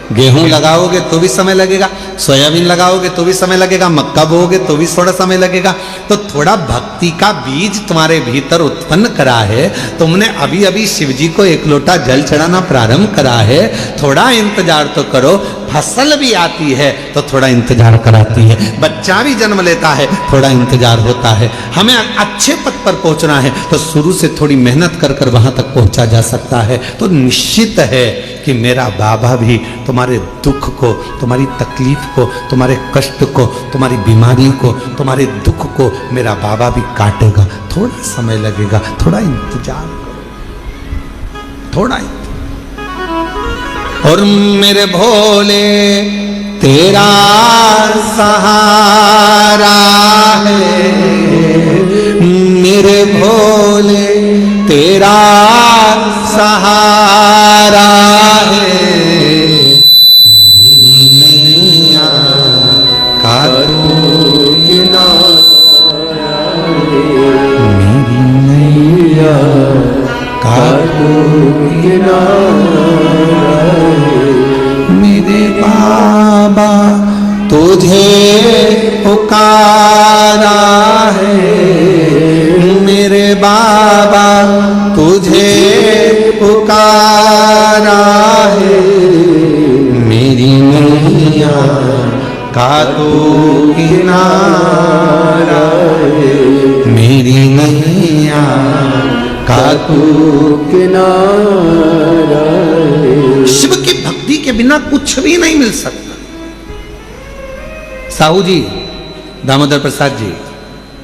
गेहूं लगाओगे तो भी समय लगेगा, सोयाबीन लगाओगे तो भी समय लगेगा, मक्का बोओगे तो भी थोड़ा समय लगेगा। तो थोड़ा भक्ति का बीज तुम्हारे भीतर उत्पन्न करा है, तुमने अभी अभी शिव जी को 1 लोटा जल चढ़ाना प्रारंभ करा है, थोड़ा इंतजार तो करो। फसल भी आती है तो थोड़ा इंतजार कराती है, बच्चा भी जन्म लेता है थोड़ा इंतजार होता है। हमें अच्छे पद पर पहुंचना है तो शुरू से थोड़ी मेहनत कर कर वहां तक पहुंचा जा सकता है। तो निश्चित है कि मेरा बाबा भी तुम्हारे दुख को, तुम्हारी तकलीफ को, तुम्हारे कष्ट को, तुम्हारी बीमारी को, तुम्हारे दुख को मेरा बाबा भी काटेगा। थोड़ा समय लगेगा, थोड़ा इंतजार करो, थोड़ा इंतजार। और मेरे भोले तेरा सहारा है, मेरे भोले तेरा सहारा है, नैया का तू किनारा है, मेरी नैया का तू किनारा है, मेरे बाबा तुझे पुकारा है, मेरे बाबा तुझे पुकारा है, मेरी नैया का तू किनारा है, मेरी नैया का तू किनारा है। शिव की भक्ति के बिना कुछ भी नहीं मिल सकता। साहू जी, दामोदर प्रसाद जी,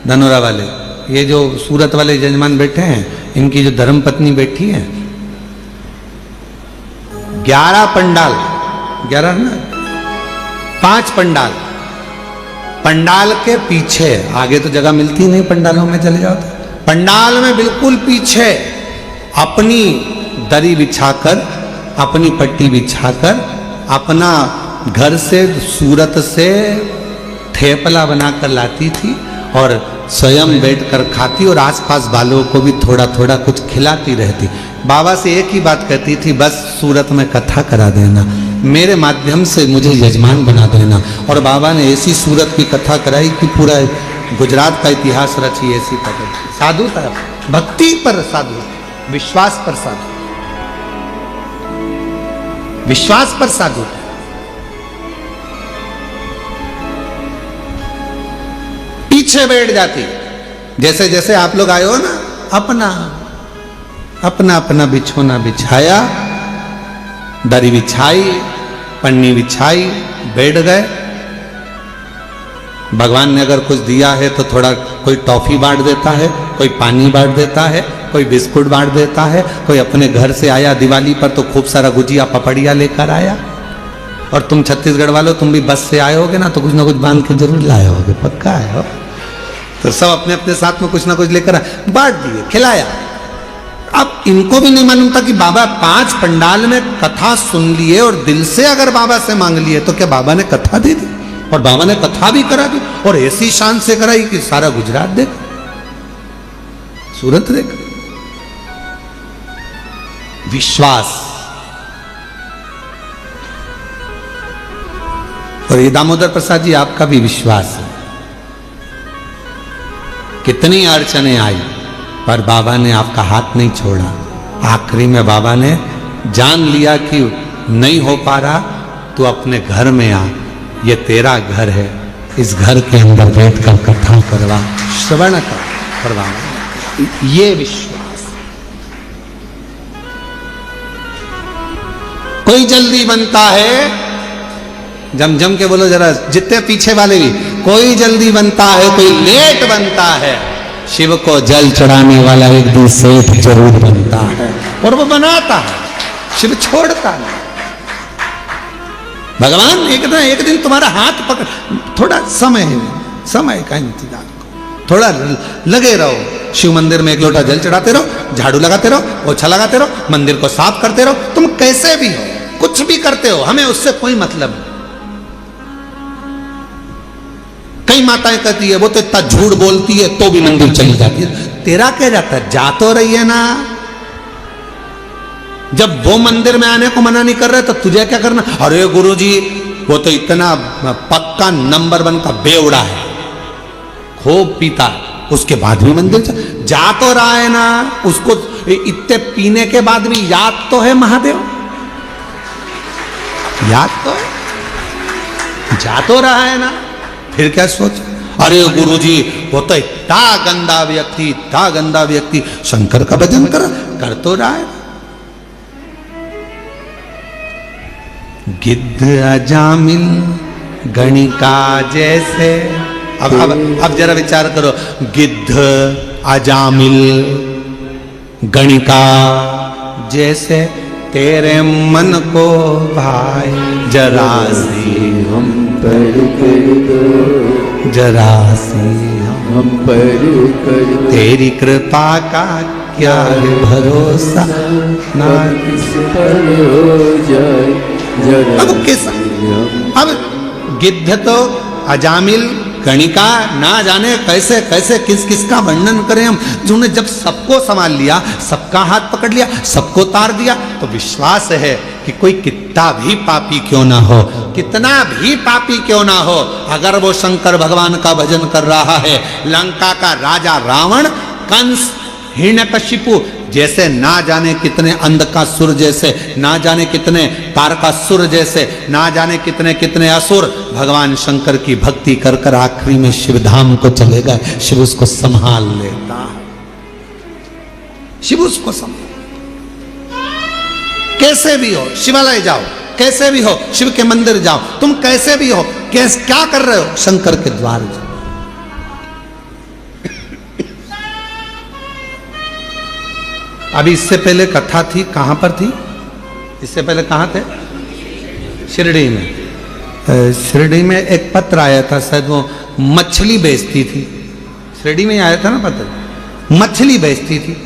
धनोरा वाले, ये जो सूरत वाले जजमान बैठे हैं, इनकी जो धर्मपत्नी बैठी है, 11 पंडाल, 11 ना 5 पंडाल, पंडाल के पीछे, आगे तो जगह मिलती नहीं पंडालों में चले जाओ तो, पंडाल में बिल्कुल पीछे अपनी दरी बिछाकर अपनी पट्टी बिछाकर अपना घर से सूरत से थेपला बनाकर लाती थी और स्वयं बैठकर खाती और आसपास वालों को भी थोड़ा थोड़ा कुछ खिलाती रहती। बाबा से एक ही बात कहती थी, बस सूरत में कथा करा देना, मेरे माध्यम से मुझे यजमान बना देना। और बाबा ने ऐसी सूरत की कथा कराई कि पूरा गुजरात का इतिहास रची। ऐसी पकड़ साधु था, भक्ति पर साधु, विश्वास पर साधु, विश्वास पर साधु। पीछे बैठ जाती, जैसे जैसे आप लोग आए हो ना, अपना अपना अपना बिछोना बिछाया, दरी बिछाई, पन्नी बिछाई, बैठ गए। भगवान ने अगर कुछ दिया है तो थोड़ा कोई टॉफी बांट देता है, कोई पानी बांट देता है, कोई बिस्कुट बांट देता है, कोई अपने घर से आया दिवाली पर तो खूब सारा गुजिया पपड़िया लेकर आया। और तुम छत्तीसगढ़ वालों, तुम भी बस से आए होगे ना, तो कुछ ना कुछ बांध के जरूर लाए होगे, पक्का है हो। तो सब अपने अपने साथ में कुछ ना कुछ लेकर बांट दिए, खिलाया। अब इनको भी नहीं मालूम था कि बाबा 5 पंडाल में कथा सुन लिए और दिल से अगर बाबा से मांग लिए तो क्या बाबा ने कथा दे दी। और बाबा ने कथा भी करा दी और ऐसी शान से कराई कि सारा गुजरात देख, सूरत देख। विश्वास। और ये दामोदर प्रसाद जी आपका भी विश्वास है। कितनी अड़चने आई पर बाबा ने आपका हाथ नहीं छोड़ा। आखिरी में बाबा ने जान लिया कि नहीं हो पा रहा, तो अपने घर में आ, ये तेरा घर है, इस घर के अंदर बैठकर कथा करवा, श्रवण करवा। ये विश्वास। कोई जल्दी बनता है, जम जम के बोलो जरा, जितने पीछे वाले भी, कोई जल्दी बनता है, कोई लेट बनता है। शिव को जल चढ़ाने वाला एक दिन सेठ जरूर बनता है, और वो बनाता है, शिव छोड़ता नहीं। भगवान एक दिन तुम्हारा हाथ पकड़, थोड़ा समय का इंतजार करो, थोड़ा लगे रहो। शिव मंदिर में 1 लोटा जल चढ़ाते रहो, झाड़ू लगाते रहो, पोछा लगाते रहो, मंदिर को साफ करते रहो। तुम कैसे भी हो, कुछ भी करते हो, हमें उससे कोई मतलब नहीं। कई माताएं कहती है वो तो इतना झूठ बोलती है तो भी मंदिर चली जाती है। तेरा क्या जाता है, जा तो रही है ना। जब वो मंदिर में आने को मना नहीं कर रहे तो तुझे क्या करना। अरे गुरुजी वो तो इतना पक्का नंबर 1 का बेवड़ा है, खूब पीता, उसके बाद भी मंदिर जा तो रहा है ना। उसको इतने पीने के बाद भी याद तो है महादेव, याद तो है, जा तो रहा है ना। फिर क्या सोच, अरे गुरुजी वो तो इतना गंदा व्यक्ति शंकर का भजन कर तो रहा है। गिद्ध अजामिल गणिका जैसे। अब जरा विचार करो, गिद्ध अजामिल गणिका जैसे तेरे मन को भाई, जरा सी हम पर कर दो, जरा सी हम पर कर दो। तेरी कृपा का क्या है भरोसा, ना किस पर हो जाए जरा। अब किस, अब गिद्ध तो अजामिल गणिका, ना जाने कैसे कैसे किस किस का वर्णन करें हम, जिन्होंने जब सबको संभाल लिया, सबका हाथ पकड़ लिया, सबको तार दिया। तो विश्वास है कि कोई कितना भी पापी क्यों ना हो, कितना भी पापी क्यों ना हो, अगर वो शंकर भगवान का भजन कर रहा है, लंका का राजा रावण, कंस, हिरण्यकशिपु जैसे ना जाने कितने अंधकासुर जैसे, ना जाने कितने तारकासुर जैसे, ना जाने कितने कितने असुर भगवान शंकर की भक्ति कर कर आखिरी में शिवधाम को चले गए। शिव उसको संभाल लेता है, शिव उसको संभाल। कैसे भी हो शिवालय जाओ, कैसे भी हो शिव के मंदिर जाओ, तुम कैसे भी हो, क्या कर रहे हो, शंकर के द्वार जाओ। अभी इससे पहले कथा थी, कहां पर थी, इससे पहले कहां थे, शिरडी में। शिरडी में एक पत्र आया था, शायद वो मछली बेचती थी, शिरडी में आया था ना पत्र, मछली बेचती थी।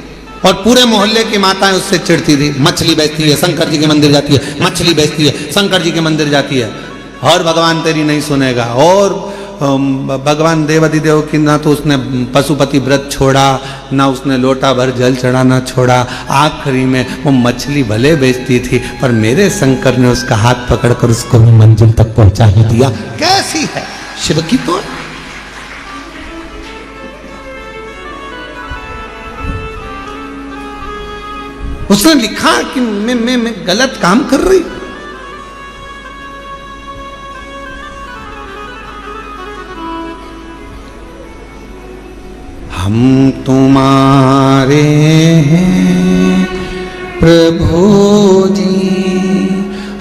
और पूरे मोहल्ले की माताएं उससे चिढ़ती थी, मछली बेचती है, शंकर जी के मंदिर जाती है, मछली बेचती है, शंकर जी के मंदिर जाती है, और भगवान तेरी नहीं सुनेगा। और भगवान देवादिदेव की ना तो उसने पशुपति व्रत छोड़ा, ना उसने लोटा भर जल चढ़ाना छोड़ा। आखिरी में वो मछली भले बेचती थी, पर मेरे शंकर ने उसका हाथ पकड़कर उसको भी मंजिल तक पहुंचा ही दिया। कैसी है शिव की तो। उसने लिखा कि मैं गलत काम कर रही। हम तुम्हारे हैं प्रभु जी,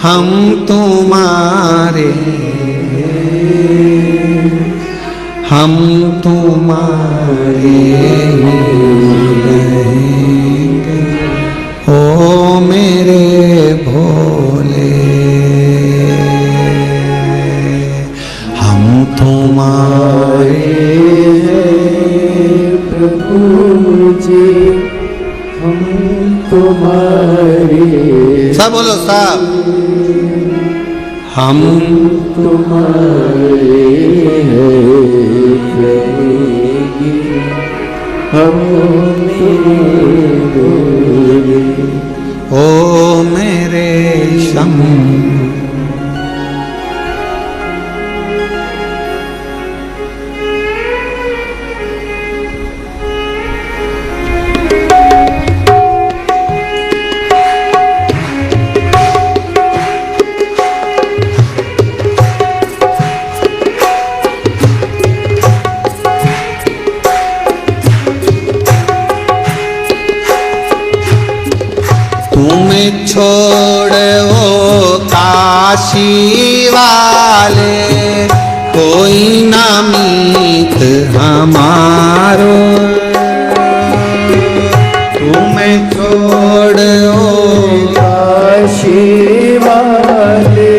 हम तुम्हारे, हम तुम्हारे रहेंगे ओ मेरे भोले, हम तुम्हारे प्रभु जी, हम तुम्हारे, सब बोलो सब, हम तुम्हारे प्रभु जी, हम मेरे भोले, ओ मेरे शंभु। तुम्हें छोड़ो काशी वाले, कोई ना मीत हमारो। तुम्हें छोड़ो काशी वाले,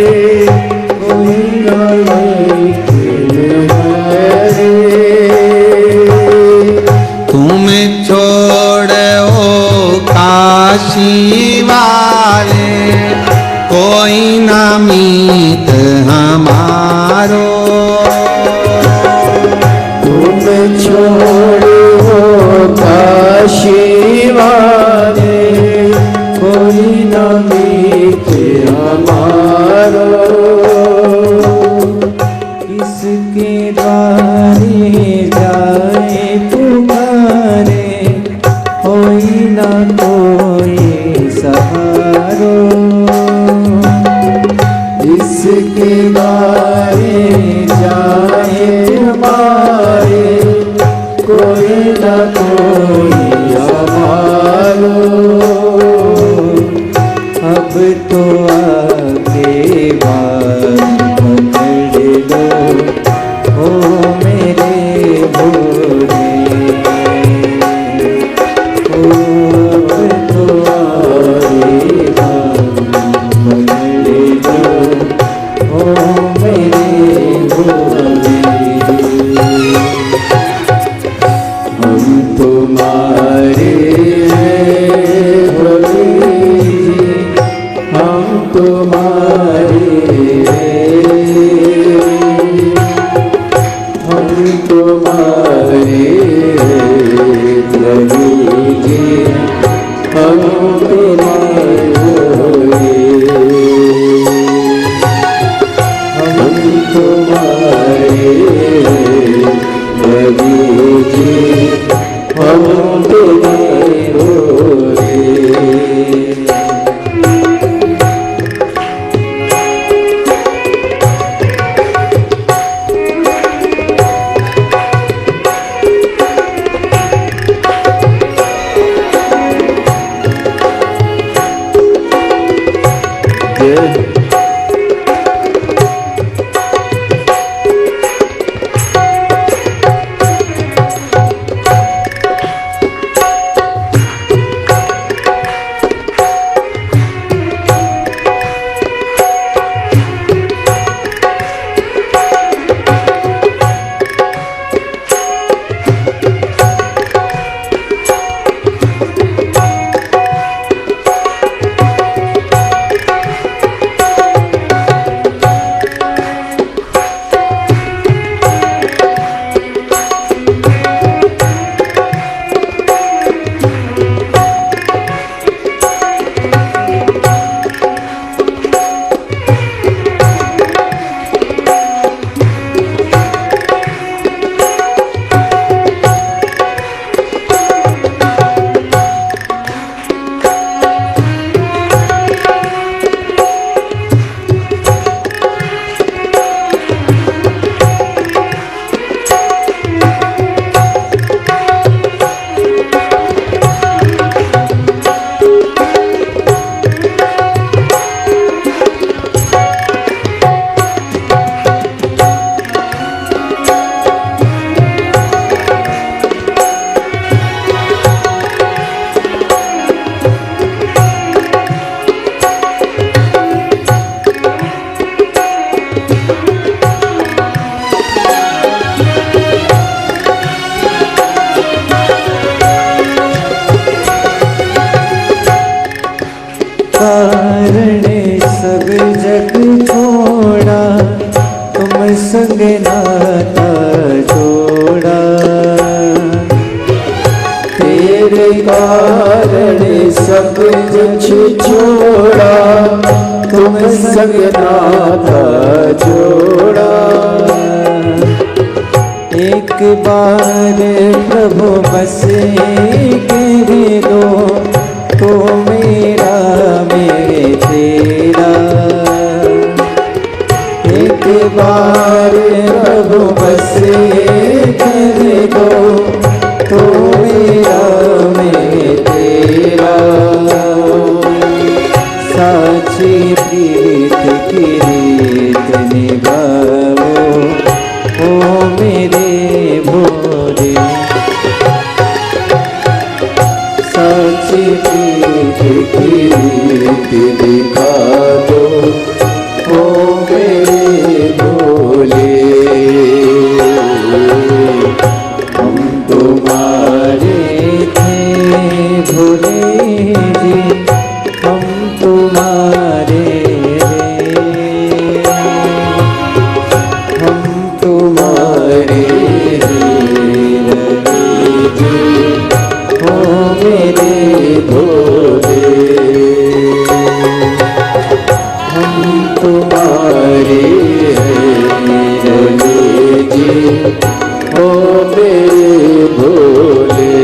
कोई ना मीत हमारे। तुम्हें छोड़ो काशी वाले, कोई ना मीत हमारो। तुम छोड़ो काशी वाले, कोई ना मीत हमारो। किसके द्वारे जाए तुम्हारे, कोई ना कोई सहारो। इसके द्वारे जाए हमारे, कोई ना कोई हमारो। अब तो आगे बात पकड़ लो ओ मेरे भोले, संग नाता जोड़ा, तेरे कारण सब कुछ छोड़ा, तुम संग नाता जोड़ा। एक बार प्रभु बस कह दो, तो मेरा मैं तेरा। एक बार प्रभु बस कह दो, तो मेरा मैं तेरा। साची प्रीत की रीत निभाओ, ओ मेरे भोरे। साची प्रीत की रीत दिखा दो, ओ मेरे भोले। हम तुम्हारे थे भोले जी, हम तुम्हारे तुम्हारे हो मेरे भोले। हम तुम्हारे भोले जी, हो मेरे भोले।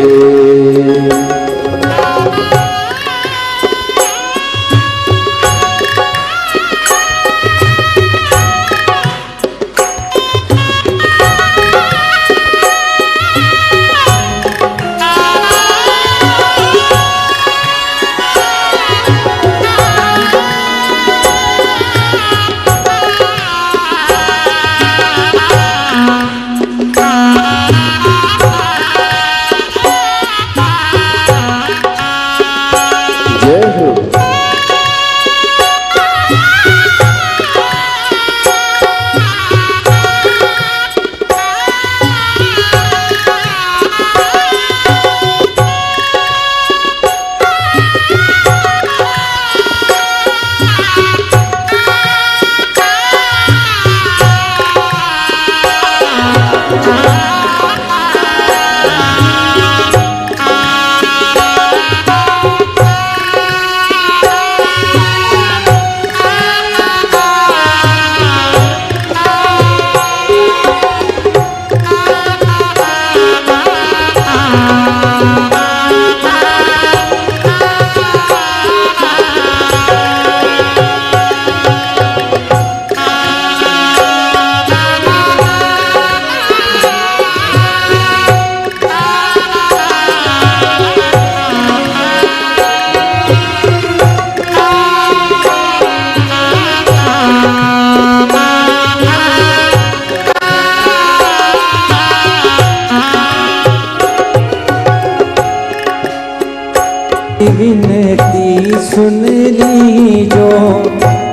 विनती सुन ली जो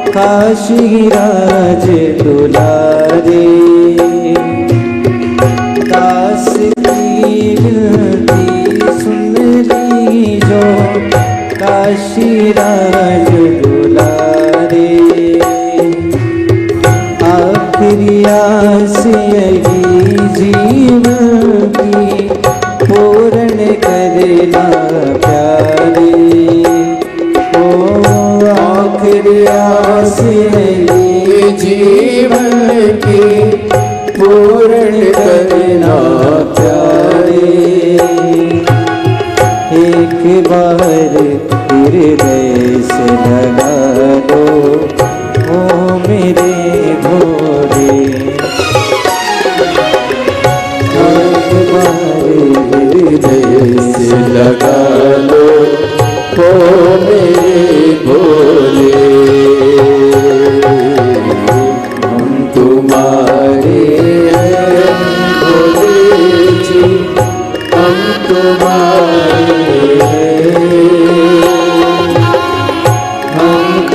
काशी राज दुलारे। दास की विनती सुन ली जो काशी राज दुलारे। आखिरी आस यही जीवन की पूर्ण करना प्यारे। ओ आखिरी आस यही जीवन की पूर्ण करना प्यारे। एक बार हृदय से लगा दो, ओ मेरे भोले। एक बार हृदय से लगा लो, ओ मेरे भोले। हम तुम्हारे हैं भोले जी, हम तुम्हारे हैं, हम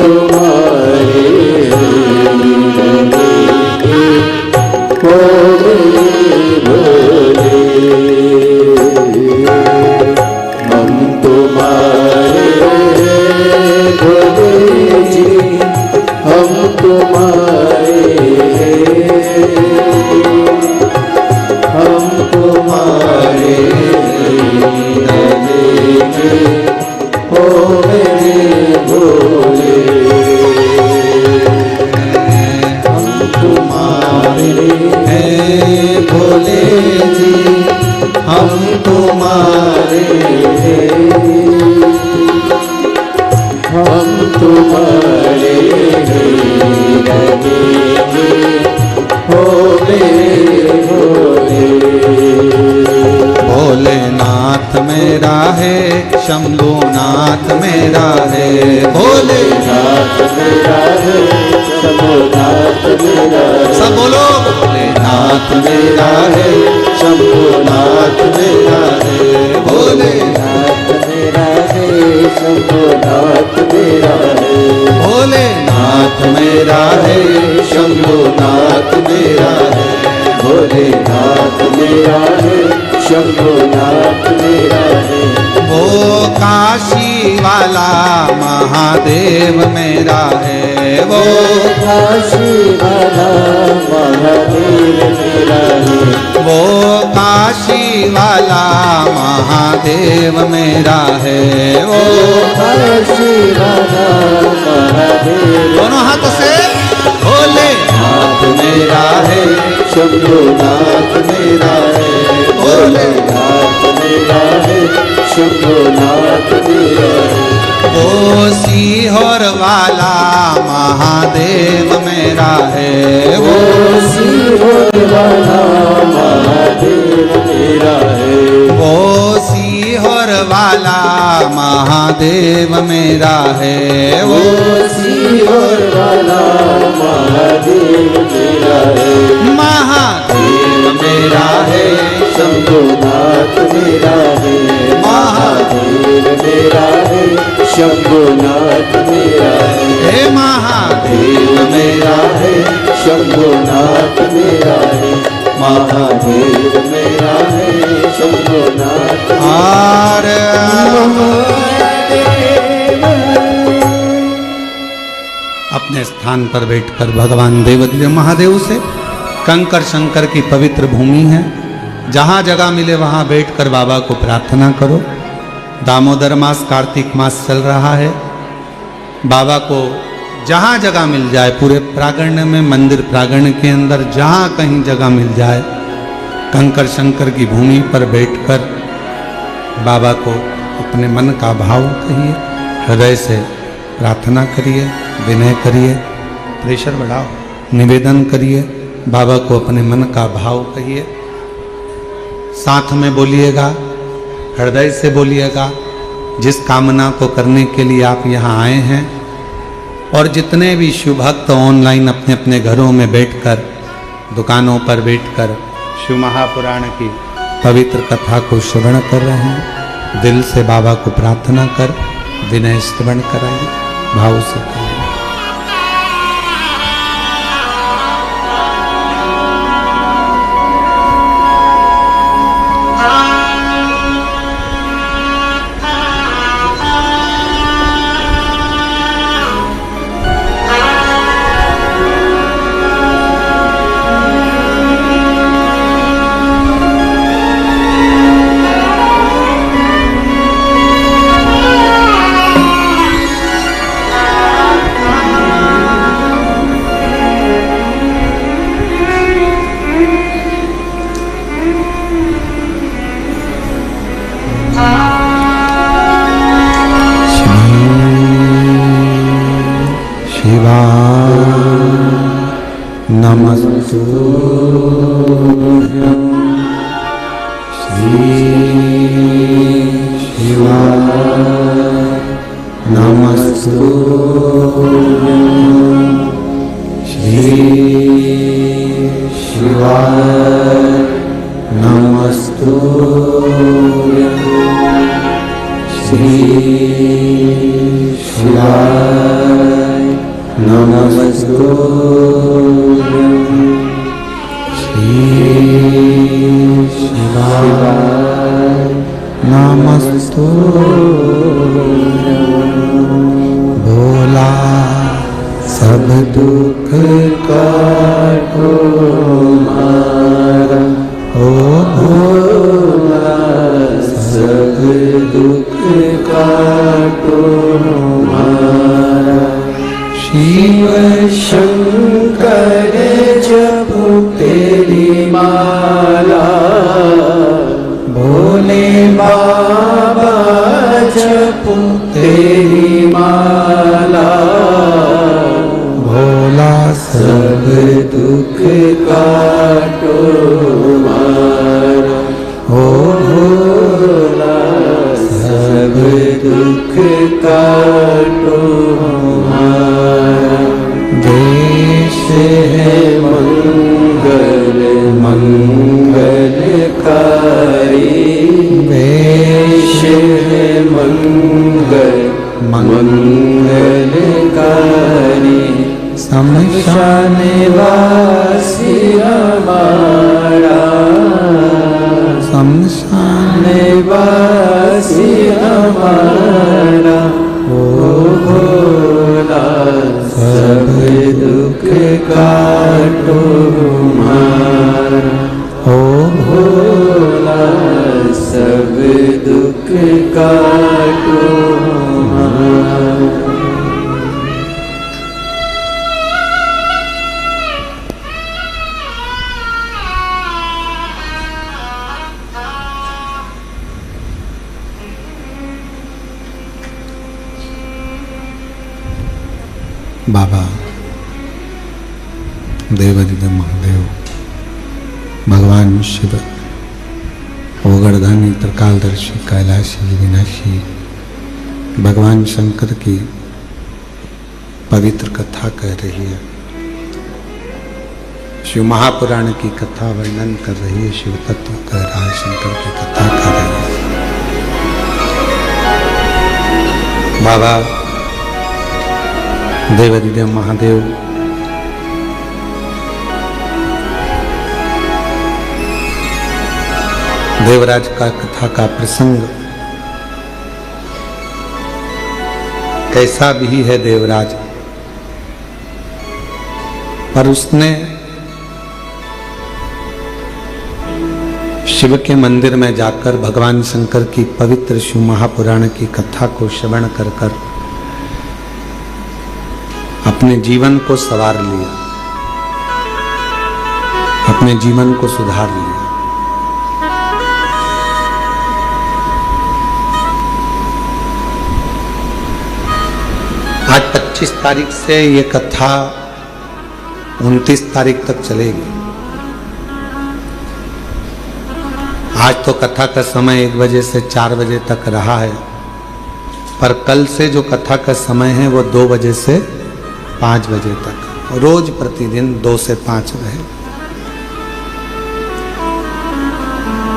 भोले जी हम तुम्हारे हैं, हम तुम्हारे रहेंगे भोले भोले। भोलेनाथ मेरा है, शंभुनाथ मेरा है, भोलेनाथ मेरा है, शंभुनाथ मेरा है। सब बोलो, भोलेनाथ मेरा है, शंभुनाथ मेरा है, भोलेनाथ मेरा है, शंभुनाथ मेरा है, भोलेनाथ मेरा है, शंभुनाथ मेरा है, भोलेनाथ मेरा है, शंभुनाथ मेरा है। वो काशी वाला महादेव मेरा है, वो काशी वाला महादेव मेरा है, वो काशी वाला महादेव मेरा है, वो काशी वाला महादेव। दोनों हाथों से भोलेनाथ मेरा है, शंभुनाथ मेरा है, भोलेनाथ मेरा है, शंभुनाथ मेरा है। वो सीहोर वाला महादेव मेरा है, वो सीहोर वाला महादेव मेरा है, वो सीहोर वाला महादेव मेरा है, वो सीहोर वाला महादेव मेरा है, महादेव मेरा है, शंभुनाथ मेरा है, महादेव मेरा है, शंभुनाथ मेरा है, हे महादेव देव मेरा है, शंभुनाथ मेरा है, महादेव मेरा है, शंभुनाथ और अपने स्थान पर बैठकर भगवान देवदेव महादेव से, कंकर शंकर की पवित्र भूमि है, जहाँ जगह मिले वहाँ बैठकर बाबा को प्रार्थना करो। दामोदर मास, कार्तिक मास चल रहा है। बाबा को जहाँ जगह मिल जाए, पूरे प्रांगण में, मंदिर प्रांगण के अंदर जहाँ कहीं जगह मिल जाए, कंकर शंकर की भूमि पर बैठकर बाबा को अपने मन का भाव कहिए, हृदय से प्रार्थना करिए, विनय करिए, प्रेशर बढ़ाओ, निवेदन करिए, बाबा को अपने मन का भाव कहिए। साथ में बोलिएगा, हृदय से बोलिएगा, जिस कामना को करने के लिए आप यहाँ आए हैं। और जितने भी शिव भक्त ऑनलाइन अपने अपने घरों में बैठकर, दुकानों पर बैठकर शिव महापुराण की पवित्र कथा को श्रवण कर रहे हैं, दिल से बाबा को प्रार्थना कर विनय श्रवण कराइए, भाव से करिए। नमस्तुभ्यं श्री शिवाय नमस्तुभ्यं श्री शिवाय नमस्तुभ्यं श्री शिवाय नमस्तुभ्यं श्री शिवाय नमस्तुभ्यं। भोला सब दुख काटो मारा, ओ भोला सब दुख काटो मारा। शिव शंकर जप तेरी माला भोले बाबा जपो तेरी माला भोला सब दुख काटो मारा हो भोला सब दुख काटो मारा देश है मंगल मंगलकारी देश है मंगल मंगलकारी शमशान वासी हमारा शमशान वासी हमारा ओ भोला सब दुख काटो हमारा ओ भोला सब दुख काटो हमारा। बाबा देवादिदेव महादेव भगवान शिव ओगरदानी त्रिकालदर्शी कैलाशी विनाशी भगवान शंकर की पवित्र कथा कह रही है। शिव महापुराण की कथा वर्णन कर रही है, शिव तत्व कह रहा है, शंकर की कथा कर रही है। बाबा देवादिदेव महादेव देवराज का कथा का प्रसंग कैसा भी है देवराज, पर उसने शिव के मंदिर में जाकर भगवान शंकर की पवित्र शिव महापुराण की कथा को श्रवण कर कर अपने जीवन को संवार लिया, अपने जीवन को सुधार लिया। आज 25 तारीख से ये कथा 29 तारीख तक चलेगी। आज तो कथा का समय 1 बजे से 4 बजे तक रहा है, पर कल से जो कथा का समय है वो 2 बजे से 5 बजे तक, रोज प्रतिदिन 2 से 5 रहे।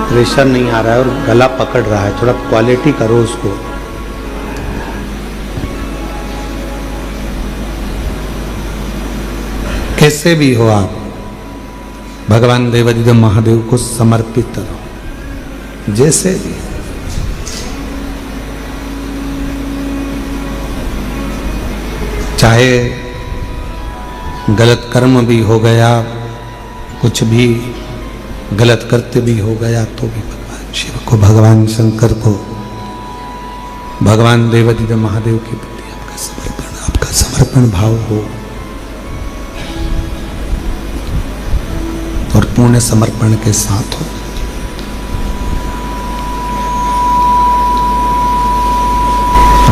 प्रेशर नहीं आ रहा है और गला पकड़ रहा है, थोड़ा क्वालिटी करो उसको। कैसे भी हो आप भगवान देवादिदेव महादेव को समर्पित रहो, जैसे भी। चाहे गलत कर्म भी हो गया, कुछ भी गलत करते भी हो गया, तो भी भगवान शिव को, भगवान शंकर को, भगवान देवादिदेव महादेव के प्रति आपका समर्पण भाव हो और पूर्ण समर्पण के साथ हो।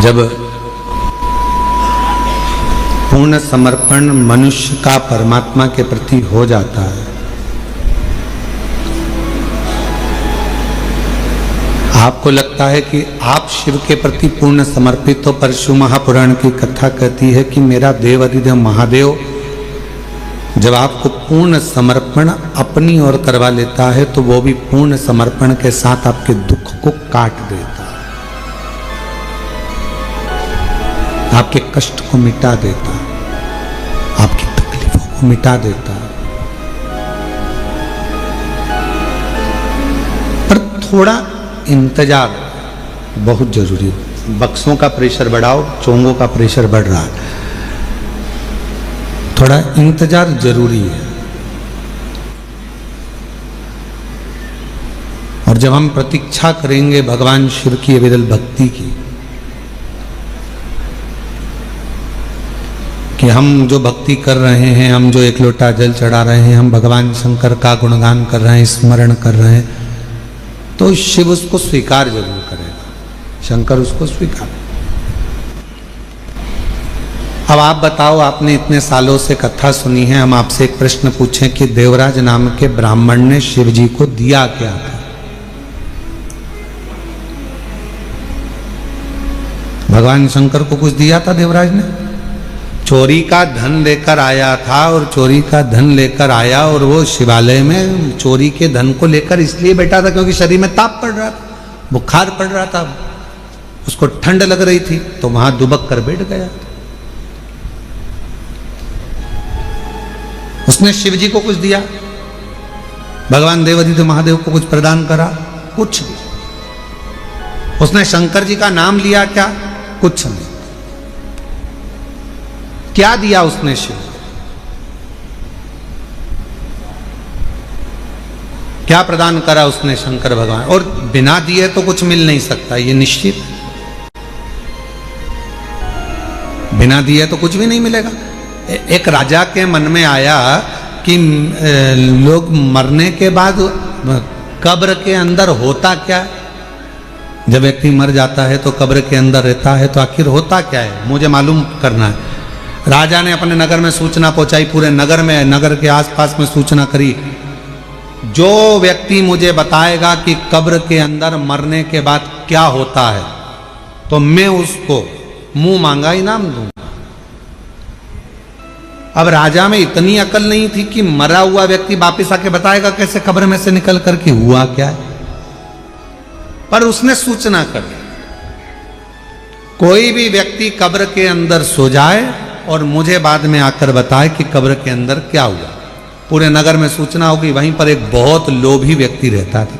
जब पूर्ण समर्पण मनुष्य का परमात्मा के प्रति हो जाता है, आपको लगता है कि आप शिव के प्रति पूर्ण समर्पित हो, पर शिव महापुराण की कथा कहती है कि मेरा देवादिदेव महादेव जब आपको पूर्ण समर्पण अपनी ओर करवा लेता है तो वो भी पूर्ण समर्पण के साथ आपके दुख को काट देता है, आपके कष्ट को मिटा देता है, आपकी तकलीफों को मिटा देता है। पर थोड़ा इंतजार बहुत जरूरी है। बक्सों का प्रेशर बढ़ाओ, चोंगों का प्रेशर बढ़ रहा है, थोड़ा इंतजार जरूरी है। और जब हम प्रतीक्षा करेंगे भगवान शिव की अविरल भक्ति की, कि कि हम जो भक्ति कर रहे हैं, हम जो एक लोटा जल चढ़ा रहे हैं, हम भगवान शंकर का गुणगान कर रहे हैं, स्मरण कर रहे हैं, तो शिव उसको स्वीकार जरूर करेगा, शंकर उसको स्वीकार। अब आप बताओ, आपने इतने सालों से कथा सुनी है, हम आपसे एक प्रश्न पूछें कि देवराज नाम के ब्राह्मण ने शिव जी को दिया क्या था? भगवान शंकर को कुछ दिया था देवराज ने? चोरी का धन लेकर आया था, और चोरी का धन लेकर आया और वो शिवालय में चोरी के धन को लेकर इसलिए बैठा था क्योंकि शरीर में ताप पड़ रहा था, बुखार पड़ रहा था, उसको ठंड लग रही थी, तो वहां दुबक कर बैठ गया। उसने शिव जी को कुछ दिया? भगवान देवादित्य महादेव को कुछ प्रदान करा? कुछ नहीं। उसने शंकर जी का नाम लिया क्या? कुछ नहीं। क्या दिया उसने शिव? क्या प्रदान करा उसने शंकर भगवान? और बिना दिए तो कुछ मिल नहीं सकता, ये निश्चित। बिना दिए तो कुछ भी नहीं मिलेगा। एक राजा के मन में आया कि लोग मरने के बाद कब्र के अंदर होता क्या है? जब व्यक्ति मर जाता है तो कब्र के अंदर रहता है, तो आखिर होता क्या है, मुझे मालूम करना है। राजा ने अपने नगर में सूचना पहुंचाई, पूरे नगर में, नगर के आसपास में सूचना करी, जो व्यक्ति मुझे बताएगा कि कब्र के अंदर मरने के बाद क्या होता है, तो मैं उसको मुंह मांगा इनाम दूंगा। अब राजा में इतनी अकल नहीं थी कि मरा हुआ व्यक्ति वापिस आके बताएगा कैसे कब्र में से निकल करके हुआ क्या है, पर उसने सूचना कर दी, कोई भी व्यक्ति कब्र के अंदर सो जाए और मुझे बाद में आकर बताए कि कब्र के अंदर क्या हुआ। पूरे नगर में सूचना होगी। वहीं पर एक बहुत लोभी व्यक्ति रहता था।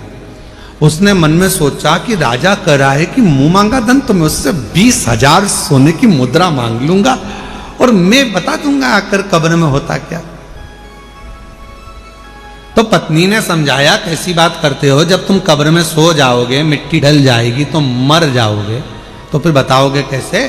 उसने मन में सोचा कि राजा कह रहा है कि मुंह मांगा धन, तो मैं उससे 20,000 सोने की मुद्रा मांग लूंगा और मैं बता दूंगा आकर कब्र में होता क्या। तो पत्नी ने समझाया, कैसी बात करते हो, जब तुम कब्र में सो जाओगे, मिट्टी ढल जाएगी तो मर जाओगे, तो फिर बताओगे कैसे?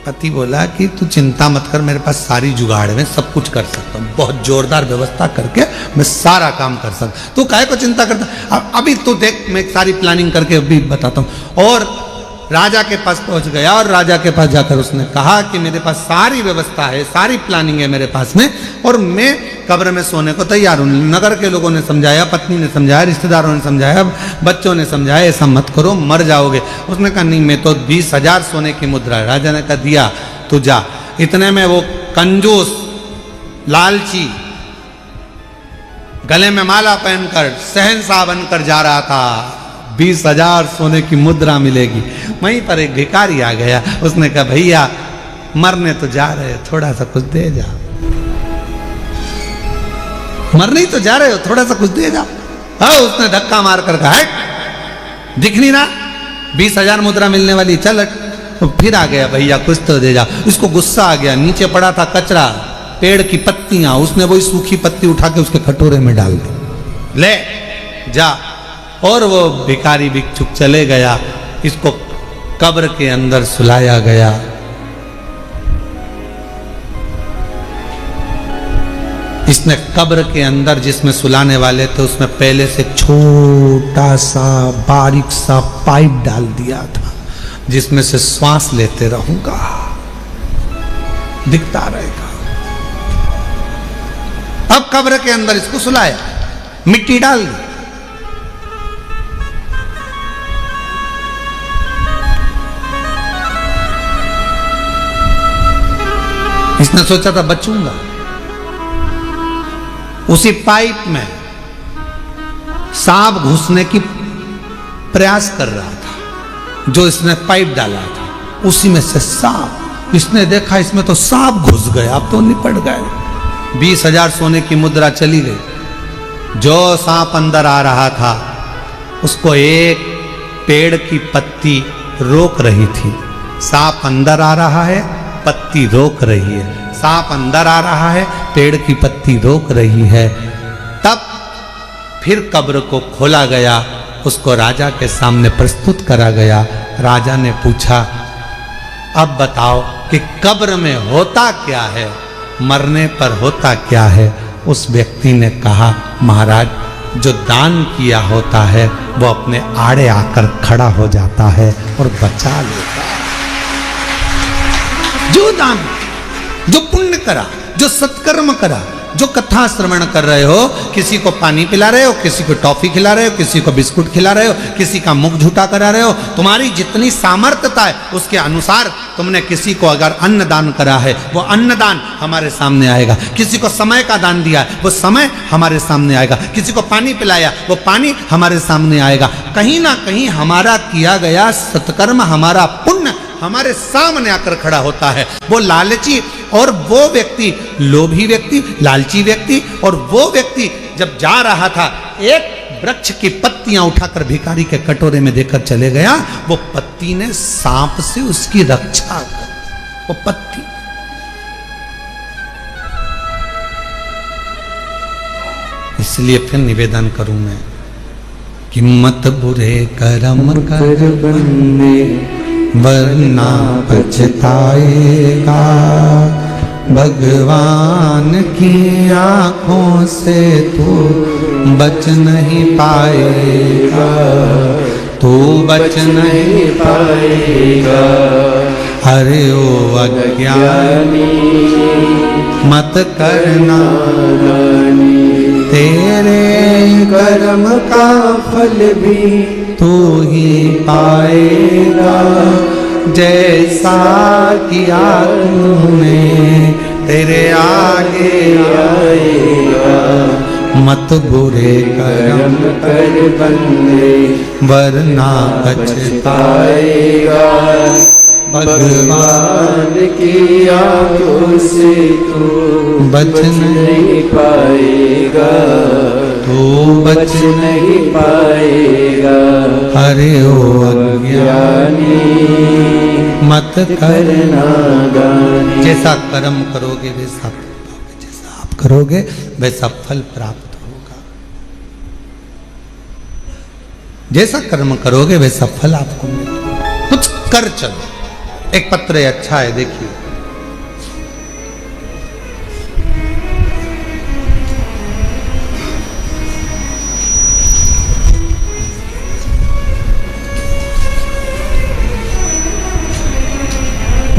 पति बोला कि तू चिंता मत कर, मेरे पास सारी जुगाड़ में सब कुछ कर सकता हूँ, बहुत जोरदार व्यवस्था करके मैं सारा काम कर सकता। तू काहे को चिंता करता, अभी तू देख, मैं सारी प्लानिंग करके अभी बताता हूँ। और राजा के पास पहुंच गया और राजा के पास जाकर उसने कहा कि मेरे पास सारी व्यवस्था है, सारी प्लानिंग है मेरे पास में, और मैं कब्र में सोने को तैयार हूं। नगर के लोगों ने समझाया, पत्नी ने समझाया, रिश्तेदारों ने समझाया, बच्चों ने समझाया, ऐसा मत करो, मर जाओगे। उसने कहा नहीं, मैं तो 20,000 सोने की मुद्रा है। राजा ने कहा दिया, तू जा। इतने में वो कंजूस लालची गले में माला पहनकर शहंशाह बनकर जा रहा था, 20,000 सोने की मुद्रा मिलेगी। वहीं पर एक भिखारी आ गया, उसने कहा भैया मरने तो जा रहे हो, थोड़ा सा कुछ दे जाओ। मरने ही तो जा रहे हो, थोड़ा सा कुछ दे जाओ। हाँ, उसने धक्का मार कर कहा, दिख नहीं रहा 20,000 मुद्रा मिलने वाली, चल। तो फिर आ गया, भैया कुछ तो दे जाओ। इसको गुस्सा आ गया, नीचे पड़ा था कचरा, पेड़ की पत्तियां, उसने वही सूखी पत्ती उठा के उसके कटोरे में डाल दी, ले जा। और वो भिखारी भिक्षुक चले गया। इसको कब्र के अंदर सुलाया गया। इसने कब्र के अंदर जिसमें सुलाने वाले थे उसमें पहले से छोटा सा बारीक सा पाइप डाल दिया था, जिसमें से श्वास लेते रहूंगा, दिखता रहेगा। अब कब्र के अंदर इसको सुलाया, मिट्टी डाल दी। इसने सोचा था बचूंगा। उसी पाइप में सांप घुसने की प्रयास कर रहा था, जो इसने पाइप डाला था उसी में से सांप। इसने देखा इसमें तो सांप घुस गया, अब तो निपट गए। 20,000 सोने की मुद्रा चली गई। जो सांप अंदर आ रहा था उसको एक पेड़ की पत्ती रोक रही थी। सांप अंदर आ रहा है, पत्ती रोक रही है। सांप अंदर आ रहा है, पेड़ की पत्ती रोक रही है। तब फिर कब्र को खोला गया, उसको राजा के सामने प्रस्तुत करा गया। राजा ने पूछा, अब बताओ कि कब्र में होता क्या है, मरने पर होता क्या है। उस व्यक्ति ने कहा, महाराज जो दान किया होता है वो अपने आड़े आकर खड़ा हो जाता है और बचा लेता है। जो दान, जो पुण्य करा, जो सत्कर्म करा, जो कथा श्रवण कर रहे हो, किसी को पानी पिला रहे हो, किसी को टॉफी खिला रहे हो, किसी को बिस्कुट खिला रहे हो, किसी का मुख झूठा करा रहे हो, तुम्हारी जितनी सामर्थ्यता है उसके अनुसार तुमने किसी को अगर अन्न दान करा है वो अन्न दान हमारे सामने आएगा। किसी को समय का दान दिया है वो समय हमारे सामने आएगा। किसी को पानी पिलाया वो पानी हमारे सामने आएगा। कहीं ना कहीं हमारा किया गया सत्कर्म, हमारा पुण्य हमारे सामने आकर खड़ा होता है। वो लालची और वो व्यक्ति, लोभी व्यक्ति, लालची व्यक्ति और वो व्यक्ति जब जा रहा था, एक वृक्ष की पत्तियां उठाकर भिखारी के कटोरे में देकर चले गया। वो पत्ती ने सांप से उसकी रक्षा कर, वो पत्ती। इसलिए फिर निवेदन करूं मैं कि मत बुरे कर्म कर बंदे वरना पछताएगा। भगवान की आंखों से तू बच नहीं पाएगा, तू बच नहीं पाएगा। अरे ओ अज्ञानी मत करना, तेरे कर्म का फल भी तू ही पाएगा। जैसा किया तूने तेरे आगे आएगा। मत बुरे कर्म कर बंदे वरना पछताएगा। भगवान की आंखों से तू बच नहीं पाएगा, तू बच नहीं पाएगा। अरे ओ अज्ञानी मत करना गानी। जैसा कर्म करोगे वैसा पाओगे, जैसा आप करोगे वैसा फल प्राप्त होगा। जैसा कर्म करोगे वैसा फल आपको मिलेगा। कुछ कर चलो। एक पत्र है, अच्छा है, देखिए।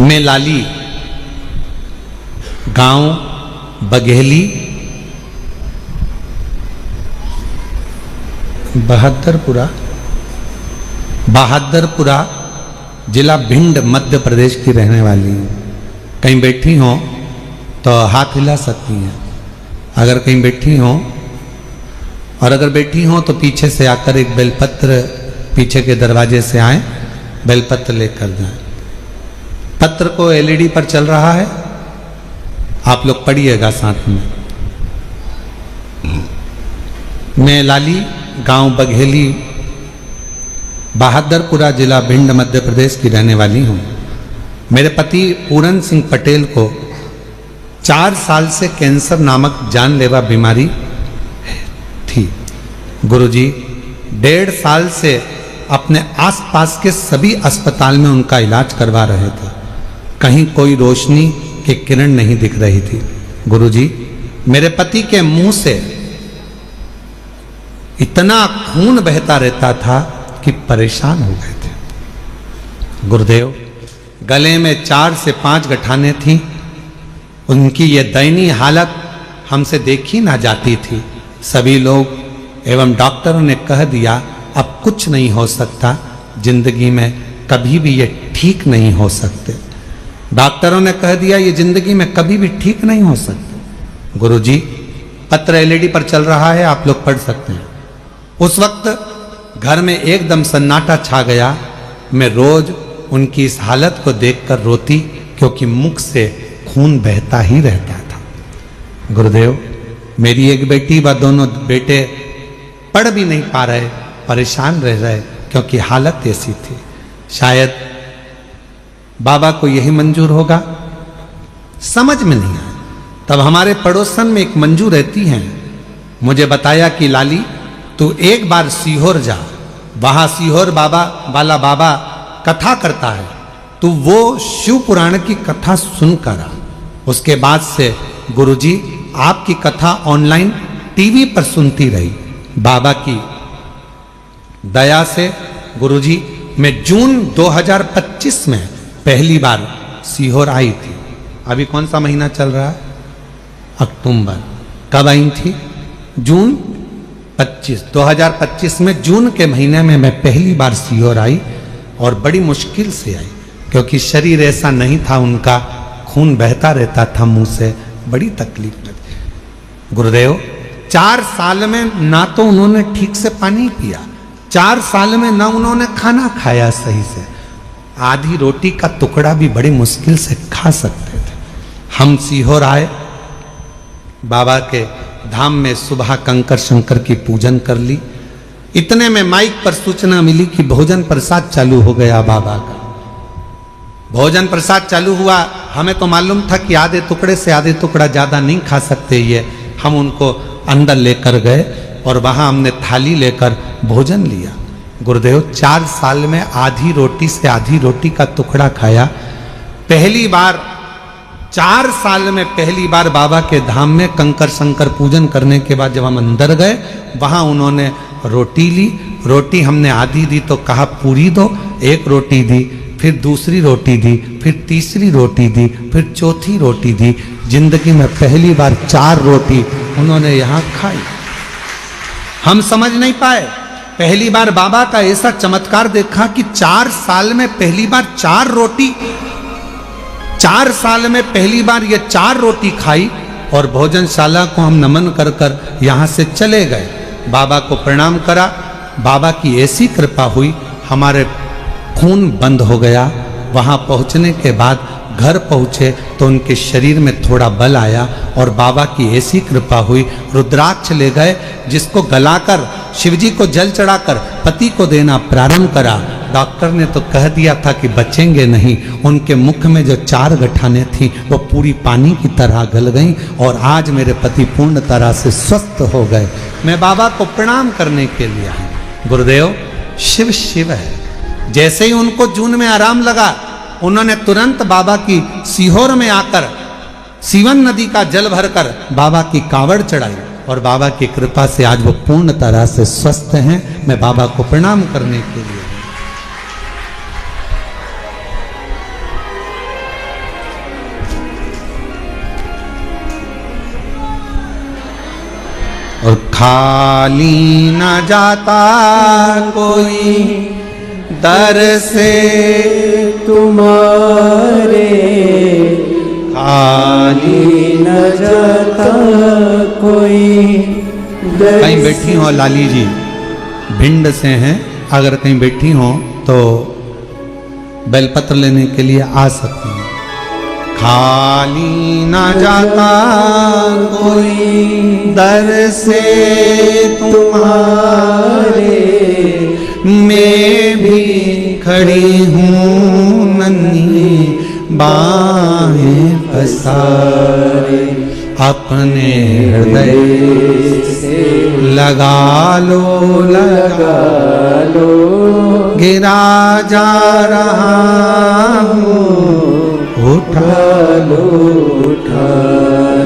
मैं लाली, गांव बघेली, बहादुरपुरा जिला भिंड मध्य प्रदेश की रहने वाली हूँ। कहीं बैठी हो तो हाथ हिला सकती हैं, अगर कहीं बैठी हो, और अगर बैठी हो तो पीछे से आकर एक बेलपत्र पीछे के दरवाजे से आए, बेलपत्र लेकर जाए। पत्र को एलईडी पर चल रहा है, आप लोग पढ़िएगा साथ में। मैं लाली, गांव बघेली, बहादुरपुरा जिला भिंड मध्य प्रदेश की रहने वाली हूँ। मेरे पति पूरन सिंह पटेल को 4 साल से कैंसर नामक जानलेवा बीमारी थी। गुरुजी 1.5 साल से अपने आसपास के सभी अस्पताल में उनका इलाज करवा रहे थे। कहीं कोई रोशनी की किरण नहीं दिख रही थी। गुरुजी मेरे पति के मुंह से इतना खून बहता रहता था कि परेशान हो गए थे। गुरुदेव गले में 4 से 5 गठानें थीं। उनकी ये दयनीय हालत हमसे देखी ना जाती थी। सभी लोग एवं डॉक्टरों ने कह दिया अब कुछ नहीं हो सकता, जिंदगी में कभी भी ये ठीक नहीं हो सकते। डॉक्टरों ने कह दिया ये जिंदगी में कभी भी ठीक नहीं हो सकते। गुरुजी पत्र एलईडी पर चल रहा है, आप लोग पढ़ सकते हैं। उस वक्त घर में एकदम सन्नाटा छा गया। मैं रोज उनकी इस हालत को देखकर रोती, क्योंकि मुख से खून बहता ही रहता था। गुरुदेव मेरी एक बेटी व दोनों बेटे पढ़ भी नहीं पा रहे, परेशान रह रहे, क्योंकि हालत ऐसी थी। शायद बाबा को यही मंजूर होगा, समझ में नहीं आया। तब हमारे पड़ोसन में एक मंजू रहती हैं, मुझे बताया कि लाली तू एक बार सीहोर जा, वहां सीहोर बाबा वाला बाबा कथा करता है, तो वो शिव पुराण की कथा सुनकर उसके बाद से गुरुजी आपकी कथा ऑनलाइन टीवी पर सुनती रही। बाबा की दया से गुरुजी मैं जून 2025 में पहली बार सीहोर आई थी। अभी कौन सा महीना चल रहा है? अक्टूबर। कब आई थी? जून 2025 में जून के महीने में मैं पहली बार सीहोर आई और बड़ी मुश्किल से आई, क्योंकि शरीर ऐसा नहीं था, उनका खून बहता रहता था मुंह से, बड़ी तकलीफ में। गुरुदेव 4 साल में ना तो उन्होंने ठीक से पानी पिया, 4 साल में ना उन्होंने खाना खाया सही से, आधी रोटी का टुकड़ा भी बड़ी मुश्किल से खा सकते थे। हम सीहोर आए, बाबा के धाम में सुबह कंकर शंकर की पूजन कर ली। इतने में माइक पर सूचना मिली कि भोजन प्रसाद चालू हो गया बाबा का। भोजन प्रसाद चालू हुआ, हमें तो मालूम था कि आधे टुकड़े से आधे टुकड़ा ज्यादा नहीं खा सकते ये। हम उनको अंदर लेकर गए और वहां हमने थाली लेकर भोजन लिया। गुरुदेव 4 साल में आधी रोटी से आधी रोटी का टुकड़ा खाया। पहली बार 4 साल में पहली बार बाबा के धाम में कंकर शंकर पूजन करने के बाद जब हम अंदर गए, वहां उन्होंने रोटी ली। रोटी हमने आधी दी तो कहा पूरी दो, एक रोटी दी, फिर दूसरी रोटी दी, फिर तीसरी रोटी दी, फिर चौथी रोटी दी। जिंदगी में पहली बार 4 रोटी उन्होंने यहाँ खाई। हम समझ नहीं पाए। पहली बार बाबा का ऐसा चमत्कार देखा कि 4 साल में पहली बार 4 रोटी, 4 साल में पहली बार ये 4 रोटी खाई। और भोजनशाला को हम नमन कर कर यहाँ से चले गए। बाबा को प्रणाम करा। बाबा की ऐसी कृपा हुई, हमारे खून बंद हो गया। वहाँ पहुँचने के बाद घर पहुँचे तो उनके शरीर में थोड़ा बल आया और बाबा की ऐसी कृपा हुई, रुद्राक्ष ले गए, जिसको गलाकर शिवजी को जल चढ़ाकर पति को देना प्रारंभ करा। डॉक्टर ने तो कह दिया था कि बचेंगे नहीं। उनके मुख में जो 4 गठाने थी वो पूरी पानी की तरह गल गईं और आज मेरे पति पूर्ण तरह से स्वस्थ हो गए। मैं बाबा को प्रणाम करने के लिए आई। गुरुदेव शिव शिव है। जैसे ही उनको जून में आराम लगा, उन्होंने तुरंत बाबा की सीहोर में आकर सीवन नदी का जल भरकर बाबा की कावड़ चढ़ाई और बाबा की कृपा से आज वो पूर्ण तरह से स्वस्थ हैं। मैं बाबा को प्रणाम करने के लिए। और खाली न जाता कोई दर से तुम्हारे, खाली न जाता कोई दर। कहीं बैठी हो लाली जी, भिंड से हैं, अगर कहीं बैठी हो तो बेलपत्र लेने के लिए आ सकती हैं। खाली न जाता कोई दर से तुम्हारे, मैं भी खड़ी हूँ नन्ही बाहें पसारे। अपने हृदय से लगा लो, लगा लो, गिरा जा रहा हूँ, उठा लो, उठा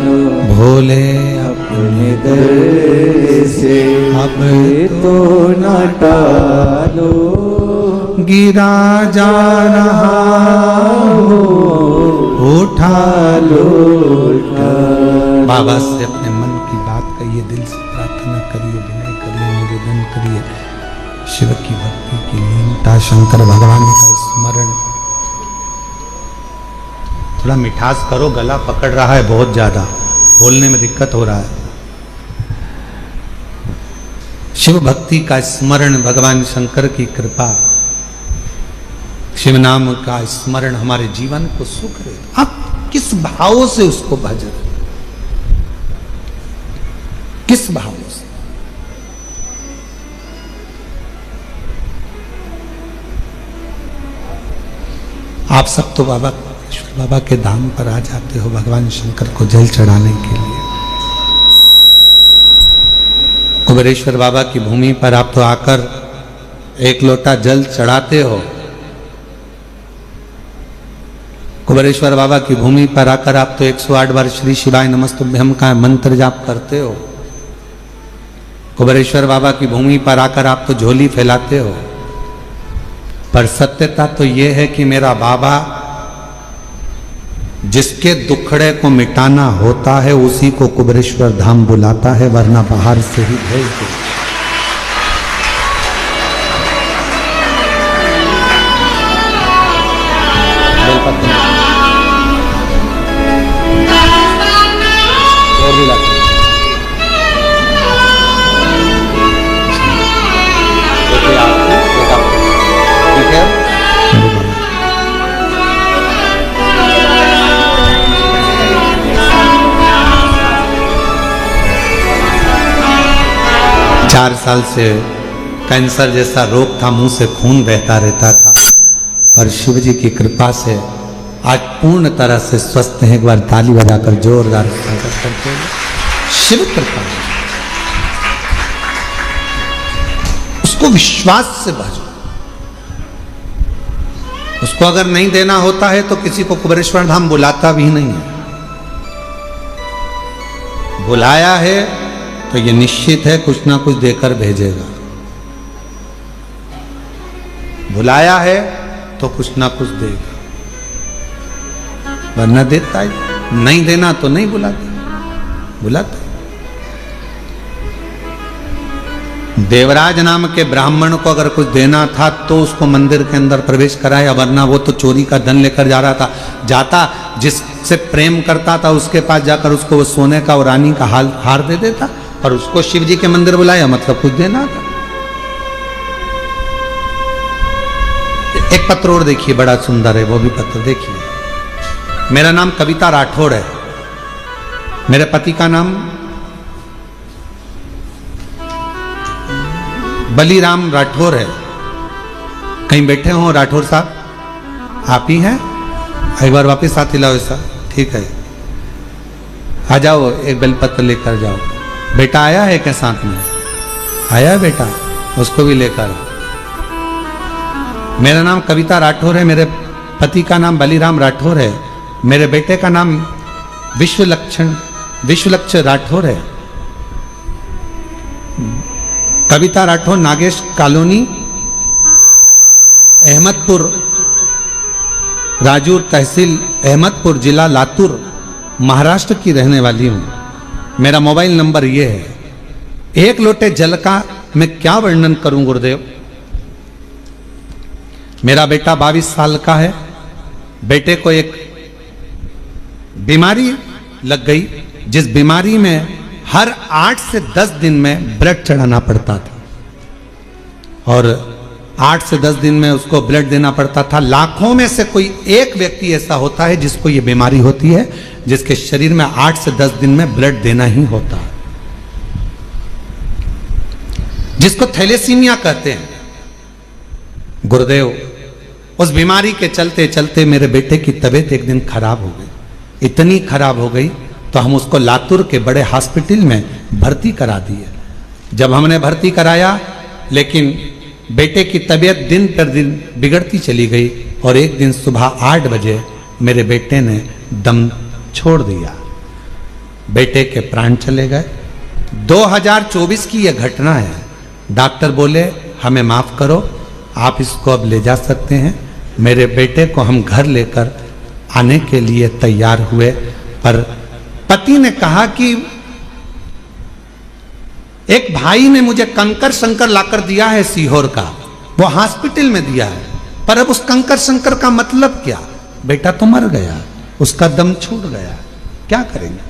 लो। भोले अपने दर से अब तो न टालो, गिरा जा रहा हूँ, उठा लो, उठा। बाबा से अपने मन की बात कहिए, दिल से प्रार्थना करिए, विनय करिए, निवेदन करिए। शिव की भक्ति की लीनता, शंकर भगवान का स्मरण। थोड़ा मिठास करो, गला पकड़ रहा है बहुत ज्यादा, बोलने में दिक्कत हो रहा है। शिव भक्ति का स्मरण, भगवान शंकर की कृपा, शिव नाम का स्मरण हमारे जीवन को सुख दे। आप किस भाव से उसको भज रहे, किस भाव से? आप सब तो बाबा के धाम पर आ जाते हो भगवान शंकर को जल चढ़ाने के लिए। कुबेरेश्वर बाबा की भूमि पर आप तो आकर 1 लोटा जल चढ़ाते हो, कुबेरेश्वर बाबा की भूमि पर आकर आप तो 108 बार श्री शिवाय नमस्तुभ्यम का मंत्र जाप करते हो। कुबेरेश्वर बाबा की भूमि पर आकर आप तो झोली फैलाते हो, पर सत्यता तो यह है कि मेरा बाबा जिसके दुखड़े को मिटाना होता है उसी को कुबेरेश्वर धाम बुलाता है, वरना बाहर से ही भेज दो। चार साल से कैंसर जैसा रोग था, मुंह से खून बहता रहता था, पर शिव जी की कृपा से आज पूर्ण तरह से स्वस्थ हैं। एक बार ताली बजाकर जोरदार स्वागत करते हैं। शिव कृपा, उसको विश्वास से भजो। उसको अगर नहीं देना होता है तो किसी को कुबेरेश्वर धाम बुलाता भी नहीं है। बुलाया है तो ये निश्चित है कुछ ना कुछ देकर भेजेगा। बुलाया है तो कुछ ना कुछ देगा, वरना देता है। नहीं देना तो नहीं बुलाता, बुलाता है। देवराज नाम के ब्राह्मण को अगर कुछ देना था तो उसको मंदिर के अंदर प्रवेश कराया, वरना वो तो चोरी का धन लेकर जा रहा था। जाता जिससे प्रेम करता था उसके पास जाकर उसको वो सोने का और रानी का हार दे देता, और उसको शिव जी के मंदिर बुलाया मतलब कुछ देना था। एक पत्र और देखिए, बड़ा सुंदर है वो भी पत्र देखिए। मेरा नाम कविता राठौड़ है, मेरे पति का नाम बलीराम राठौड़ है। कहीं बैठे हो राठौड़ साहब? आप ही हैं? एक बार वापस हाथ हिलाओ ऐसा, ठीक है। आ जाओ, एक बेलपत्र लेकर जाओ। बेटा आया है क्या साथ में? आया है बेटा, उसको भी लेकर। मेरा नाम कविता राठौड़ है, मेरे पति का नाम बलीराम राठौड़ है, मेरे बेटे का नाम विश्वलक्ष्य राठौड़ है। कविता राठौड़ नागेश कॉलोनी, अहमदपुर, राजूर तहसील, अहमदपुर जिला लातूर, महाराष्ट्र की रहने वाली हूं। मेरा मोबाइल नंबर ये है। एक लोटे जल का मैं क्या वर्णन करूं गुरुदेव। मेरा बेटा 22 साल का है। बेटे को एक बीमारी लग गई, जिस बीमारी में हर 8 से 10 दिन में ब्लड चढ़ाना पड़ता था, और 8 से 10 दिन में उसको ब्लड देना पड़ता था। लाखों में से कोई एक व्यक्ति ऐसा होता है जिसको ये बीमारी होती है, जिसके शरीर में 8 से 10 दिन में ब्लड देना ही होता है, जिसको थैलेसीमिया कहते हैं। गुरुदेव, उस बीमारी के चलते चलते मेरे बेटे की तबीयत एक दिन खराब हो गई। इतनी खराब हो गई तो हम उसको लातूर के बड़े हॉस्पिटल में भर्ती करा दिए। जब हमने भर्ती कराया, लेकिन बेटे की तबीयत दिन पर दिन बिगड़ती चली गई, और एक दिन सुबह 8 बजे मेरे बेटे ने दम छोड़ दिया। बेटे के प्राण चले गए। 2024 की यह घटना है। डॉक्टर बोले हमें माफ करो, आप इसको अब ले जा सकते हैं। मेरे बेटे को हम घर लेकर आने के लिए तैयार हुए, पर पति ने कहा कि एक भाई ने मुझे कंकर शंकर लाकर दिया है सीहोर का, वो हॉस्पिटल में दिया है, पर अब उस कंकर शंकर का मतलब क्या? बेटा तो मर गया, उसका दम छूट गया, क्या करेंगे?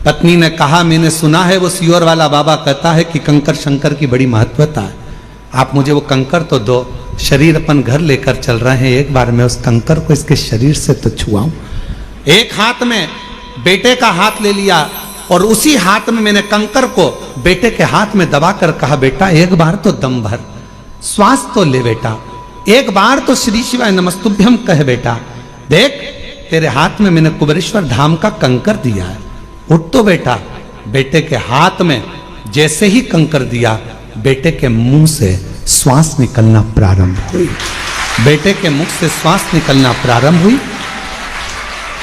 पत्नी ने कहा मैंने सुना है वो सीहोर वाला बाबा कहता है कि कंकर शंकर की बड़ी महत्वता है, आप मुझे वो कंकर तो दो। शरीर अपन घर लेकर चल रहे हैं, एक बार मैं उस कंकर को इसके शरीर से तो छुआऊं। एक हाथ में बेटे का हाथ ले लिया, और उसी हाथ में मैंने कंकर को बेटे के हाथ में दबाकर कहा बेटा एक बार तो दम भर, श्वास तो ले बेटा, एक बार तो श्री शिवाय नमस्तुभ्यम कह बेटा, देख तेरे हाथ में मैंने कुबेरेश्वर धाम का कंकर दिया है, उठ तो बेटा। बेटे के हाथ में जैसे ही कंकर दिया, बेटे के मुंह से श्वास निकलना प्रारंभ हुई। बेटे के मुख से श्वास निकलना प्रारंभ हुई।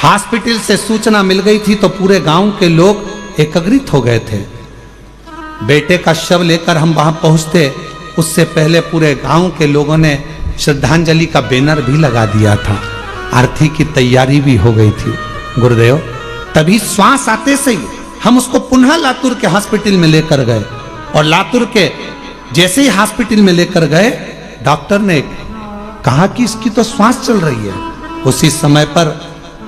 हॉस्पिटल से सूचना मिल गई थी तो पूरे गांव के लोग एकत्रित हो गए थे। बेटे का शव लेकर हम वहां पहुंचते उससे पहले पूरे गांव के लोगों ने श्रद्धांजलि का बैनर भी लगा दिया था। आरती की तैयारी भी हो गई थी। गुरुदेव, तभी श्वास आते से ही हम उसको पुनः लातूर के हॉस्पिटल में लेकर गए और लातूर के जैसे ही हॉस्पिटल में लेकर गए डॉक्टर ने कहा कि इसकी तो श्वास चल रही है। उसी समय पर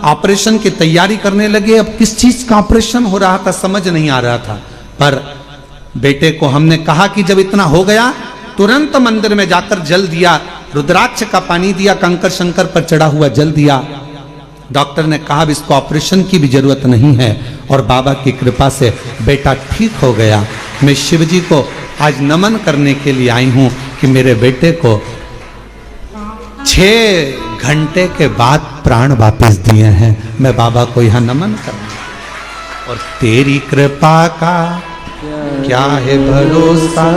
ऑपरेशन की तैयारी करने लगे। अब किस चीज का ऑपरेशन हो रहा था समझ नहीं आ रहा था, पर बेटे को हमने कहा कि जब इतना हो गया तुरंत मंदिर में जाकर जल दिया, रुद्राक्ष का पानी दिया, कंकर शंकर पर चढ़ा हुआ जल दिया। डॉक्टर ने कहा इसको ऑपरेशन की भी जरूरत नहीं है और बाबा की कृपा से बेटा ठीक हो गया। मैं शिव जी को आज नमन करने के लिए आई हूं कि मेरे बेटे को 6 घंटे के बाद प्राण वापस दिए हैं। मैं बाबा को यहां नमन कर और तेरी कृपा का क्या है भरोसा,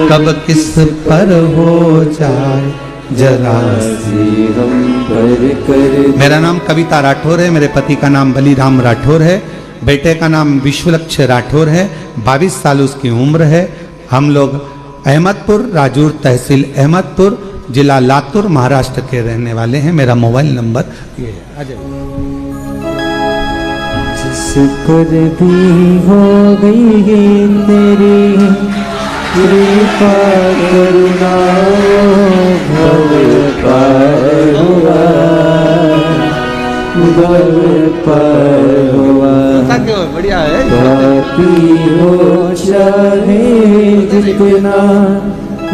कब किस पर हो जाए जरा सी हम पर कर। मेरा नाम कविता राठौर है, मेरे पति का नाम बलिराम राठौर है, बेटे का नाम विश्वलक्ष्य राठौर है, 22 साल उसकी उम्र है। हम लोग अहमदपुर, राजूर तहसील अहमदपुर, जिला लातूर, महाराष्ट्र के रहने वाले हैं। मेरा मोबाइल नंबर ये है। आ जाइए। जिस पर भी हो गई तेरी कृपा करुणा भव पार हुआ, भव पार हुआ। क्यों बढ़िया है। बाकी हो चाहे जितना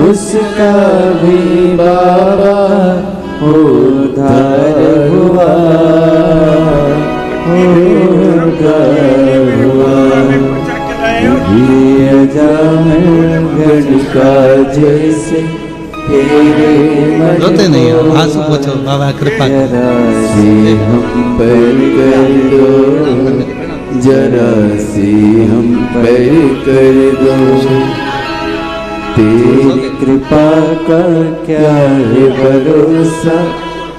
उसका भी बाबा उद्धार हुआ, उद्धार हुआ। ये अजामिल गणिका जैसे रोते नहीं हो, आंसू पोंछो, बाबा कृपा से हम पर कर दो, जरा सी हम पर कर दो। तेरी कृपा का क्या है भरोसा,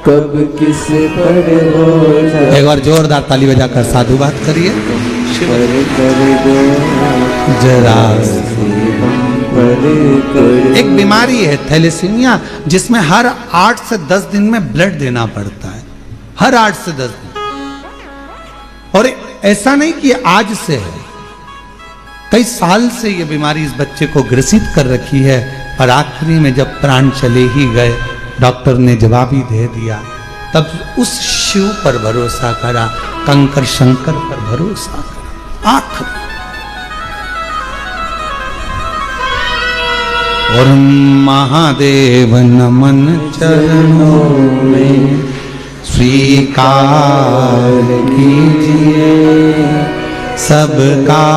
कब किस पर हो जाए। एक बार जोरदार ताली बजाकर साधुवाद करिए। पर कर दो जरा सी हम पर कर। एक बीमारी है थैलेसीमिया जिसमें हर 8 से 10 दिन में ब्लड देना पड़ता है, हर 8 से 10 दिन। और ऐसा नहीं कि आज से है, कई साल से ये बीमारी इस बच्चे को ग्रसित कर रखी है। और आखिरी में जब प्राण चले ही गए, डॉक्टर ने जवाब ही दे दिया, तब उस शिव पर भरोसा करा, कंकर शंकर पर भरोसा करा। आखिर और महादेव नमन चरणों में स्वीकार कीजिए, सबका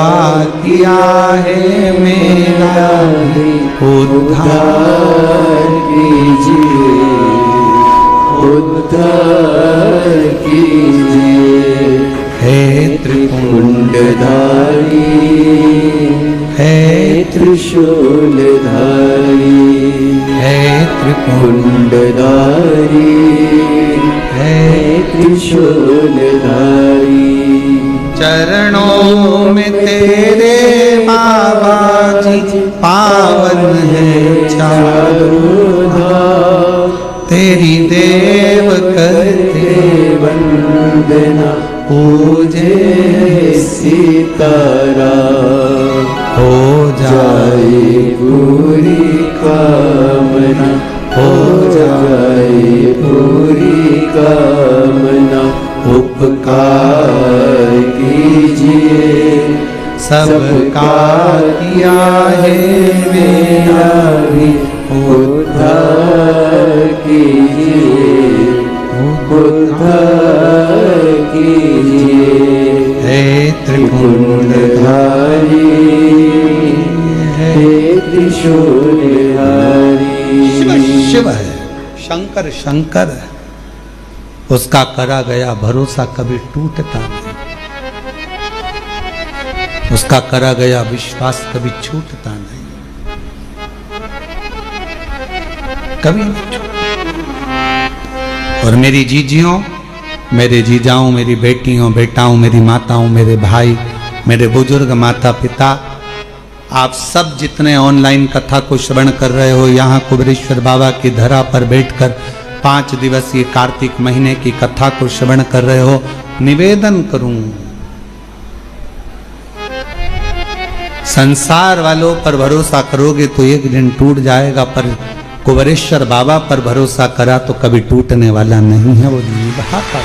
किया है मेरा भी उद्धार कीजिए, उद्धार कीजिए। हे त्रिपुंडधारी, है त्रिशूलधारी, हे त्रिपुंडधारी, है त्रिशूलधारी। चरणों में तेरे बाबा जी पावन है चारों धाम, तेरी देव करते वंदना पूजे सीतारा। हो जाए पूरी कामना, हो जाए पूरी कामना। उपकार कीजिए, सबका किया है मेरा भी उद्धार कीजिए, उद्धार कीजिए। हे त्रिपुंडधारी, हे त्रिशूलधारी। शिव है, शंकर शंकर है। उसका करा गया भरोसा कभी टूटता नहीं, उसका करा गया विश्वास कभी छूटता नहीं, कभी नहीं छूटता। और मेरी जीजियों, मेरे जीजाओं, मेरी बेटियों, बेटाओं, मेरी माताओं, मेरे भाई, मेरे बुजुर्ग माता पिता, आप सब जितने ऑनलाइन कथा को श्रवण कर रहे हो, यहाँ कुबेरेश्वर बाबा की धरा पर बैठकर 5 दिवसीय कार्तिक महीने की कथा को श्रवण कर रहे हो, निवेदन करूं, संसार वालों पर भरोसा करोगे तो एक दिन टूट जाएगा, पर कुबेरेश्वर बाबा पर भरोसा करा तो कभी टूटने वाला नहीं है। वो निभाता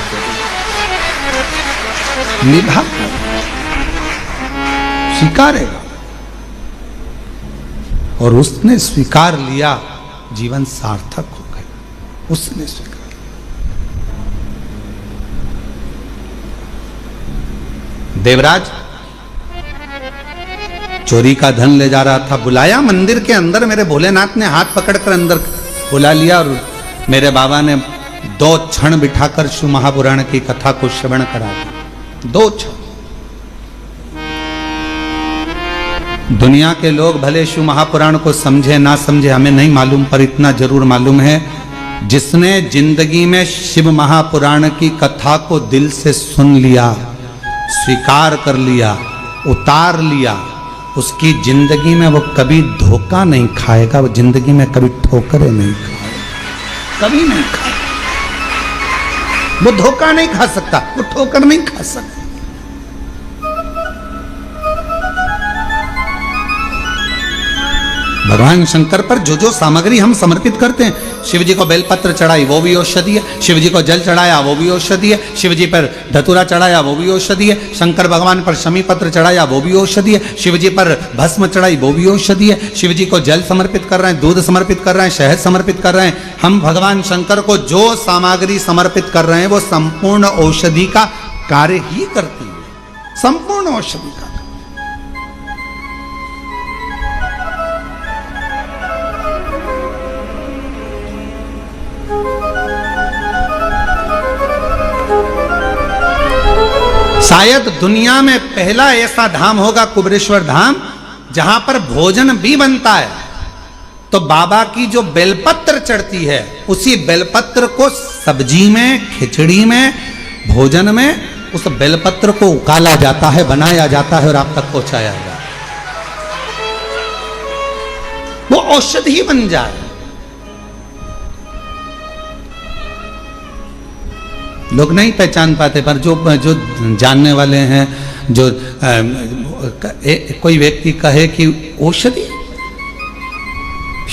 स्वीकारेगा, और उसने स्वीकार लिया, जीवन सार्थक हो गया। उसने स्वीकार, देवराज चोरी का धन ले जा रहा था, बुलाया मंदिर के अंदर, मेरे भोलेनाथ ने हाथ पकड़कर अंदर बुला लिया और मेरे बाबा ने 2 क्षण बिठाकर शिव महापुराण की कथा को श्रवण करा दिया। 2 क्षण। दुनिया के लोग भले शिव महापुराण को समझे ना समझे हमें नहीं मालूम, पर इतना जरूर मालूम है, जिसने जिंदगी में शिव महापुराण की कथा को दिल से सुन लिया, स्वीकार कर लिया, उतार लिया, उसकी जिंदगी में वो कभी धोखा नहीं खाएगा, वो जिंदगी में कभी ठोकरें नहीं खाएगा, कभी नहीं खाएगा। वो धोखा नहीं खा सकता, वो ठोकर नहीं खा सकता। भगवान शंकर पर जो जो सामग्री हम समर्पित करते हैं, शिव जी को बेलपत्र चढ़ाई वो भी औषधि है, शिव जी को जल चढ़ाया वो भी औषधि है, शिव जी पर धतूरा चढ़ाया वो भी औषधि है, शंकर भगवान पर शमी पत्र चढ़ाया वो भी औषधि है, शिव जी पर भस्म चढ़ाई वो भी औषधि है, शिव जी को जल समर्पित कर रहे हैं, दूध समर्पित कर रहे हैं, शहद समर्पित कर रहे हैं, हम भगवान शंकर को जो सामग्री समर्पित कर रहे हैं वो संपूर्ण औषधि का कार्य ही करती है, संपूर्ण औषधि का। शायद दुनिया में पहला ऐसा धाम होगा कुबेरेश्वर धाम, जहां पर भोजन भी बनता है। तो बाबा की जो बेलपत्र चढ़ती है, उसी बेलपत्र को सब्जी में, खिचड़ी में, भोजन में उस बेलपत्र को उकाला जाता है, बनाया जाता है और आप तक पहुंचाया जाता है, वो औषधि बन जाए। लोग नहीं पहचान पाते, पर जो जानने वाले हैं, जो कोई व्यक्ति कहे कि औषधि,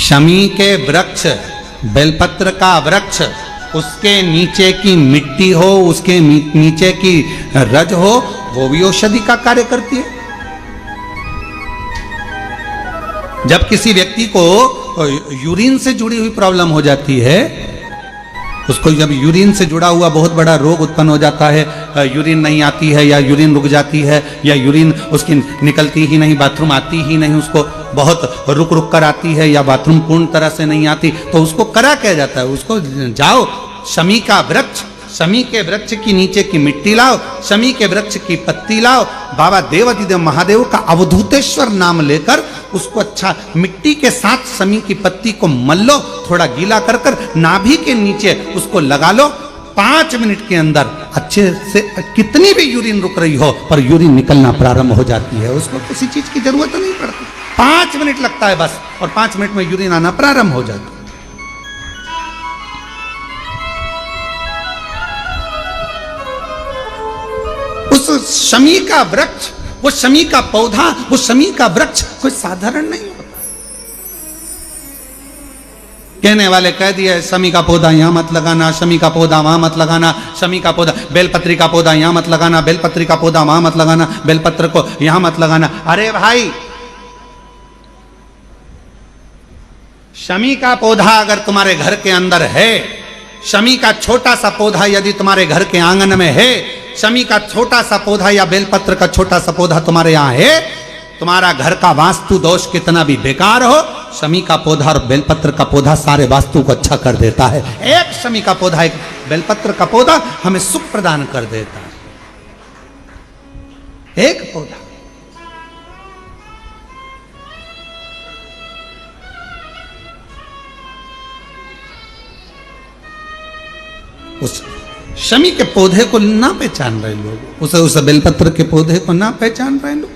शमी के वृक्ष, बेलपत्र का वृक्ष, उसके नीचे की मिट्टी हो, उसके नीचे की रज हो, वो भी औषधि का कार्य करती है। जब किसी व्यक्ति को यूरिन से जुड़ी हुई प्रॉब्लम हो जाती है, उसको जब यूरिन से जुड़ा हुआ बहुत बड़ा रोग उत्पन्न हो जाता है, यूरिन नहीं आती है या यूरिन रुक जाती है या यूरिन उसकी निकलती ही नहीं, बाथरूम आती ही नहीं, उसको बहुत रुक रुक कर आती है या बाथरूम पूर्ण तरह से नहीं आती, तो उसको करा क्या जाता है, उसको जाओ शमी का वृक्ष, शमी के वृक्ष की नीचे की मिट्टी लाओ, शमी के वृक्ष की पत्ती लाओ, बाबा देवाधिदेव महादेव का अवधूतेश्वर नाम लेकर उसको अच्छा मिट्टी के साथ शमी की पत्ती को मल लो, थोड़ा गीला कर कर नाभि के नीचे उसको लगा लो, 5 मिनट के अंदर अच्छे से, कितनी भी यूरिन रुक रही हो पर यूरिन निकलना प्रारंभ हो जाती है, उसको किसी चीज की जरूरत नहीं पड़ती, 5 मिनट लगता है बस, और 5 मिनट में यूरिन आना प्रारंभ हो जाता है। उस शमी का वृक्ष, वो शमी का पौधा, वो शमी का वृक्ष कोई साधारण नहीं होता। कहने वाले कह दिए शमी का पौधा यहां मत लगाना, शमी का पौधा वहां मत लगाना, शमी का पौधा, बेलपत्री का पौधा यहां मत लगाना, बेलपत्री का पौधा वहां मत लगाना, बेलपत्र को यहां मत लगाना। अरे भाई, शमी का पौधा अगर तुम्हारे घर के अंदर है, शमी का छोटा सा पौधा यदि तुम्हारे घर के आंगन में है, शमी का छोटा सा पौधा या बेलपत्र का छोटा सा पौधा तुम्हारे यहाँ है, तुम्हारा घर का वास्तु दोष कितना भी बेकार हो, शमी का पौधा और बेलपत्र का पौधा सारे वास्तु को अच्छा कर देता है। एक शमी का पौधा, एक बेलपत्र का पौधा हमें सुख प्रदान कर देता है, एक पौधा। उस शमी के पौधे को ना पहचान रहे लोग, उस बेलपत्र के पौधे को ना पहचान रहे लोग।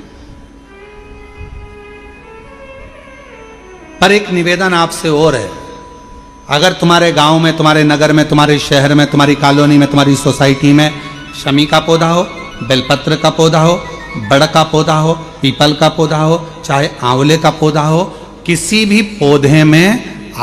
पर एक निवेदन आपसे और है, अगर तुम्हारे गांव में, तुम्हारे नगर में, तुम्हारे शहर में, तुम्हारी कॉलोनी में, तुम्हारी सोसाइटी में शमी का पौधा हो, बेलपत्र का पौधा हो, बड़ का पौधा हो, पीपल का पौधा हो, चाहे आंवले का पौधा हो, किसी भी पौधे में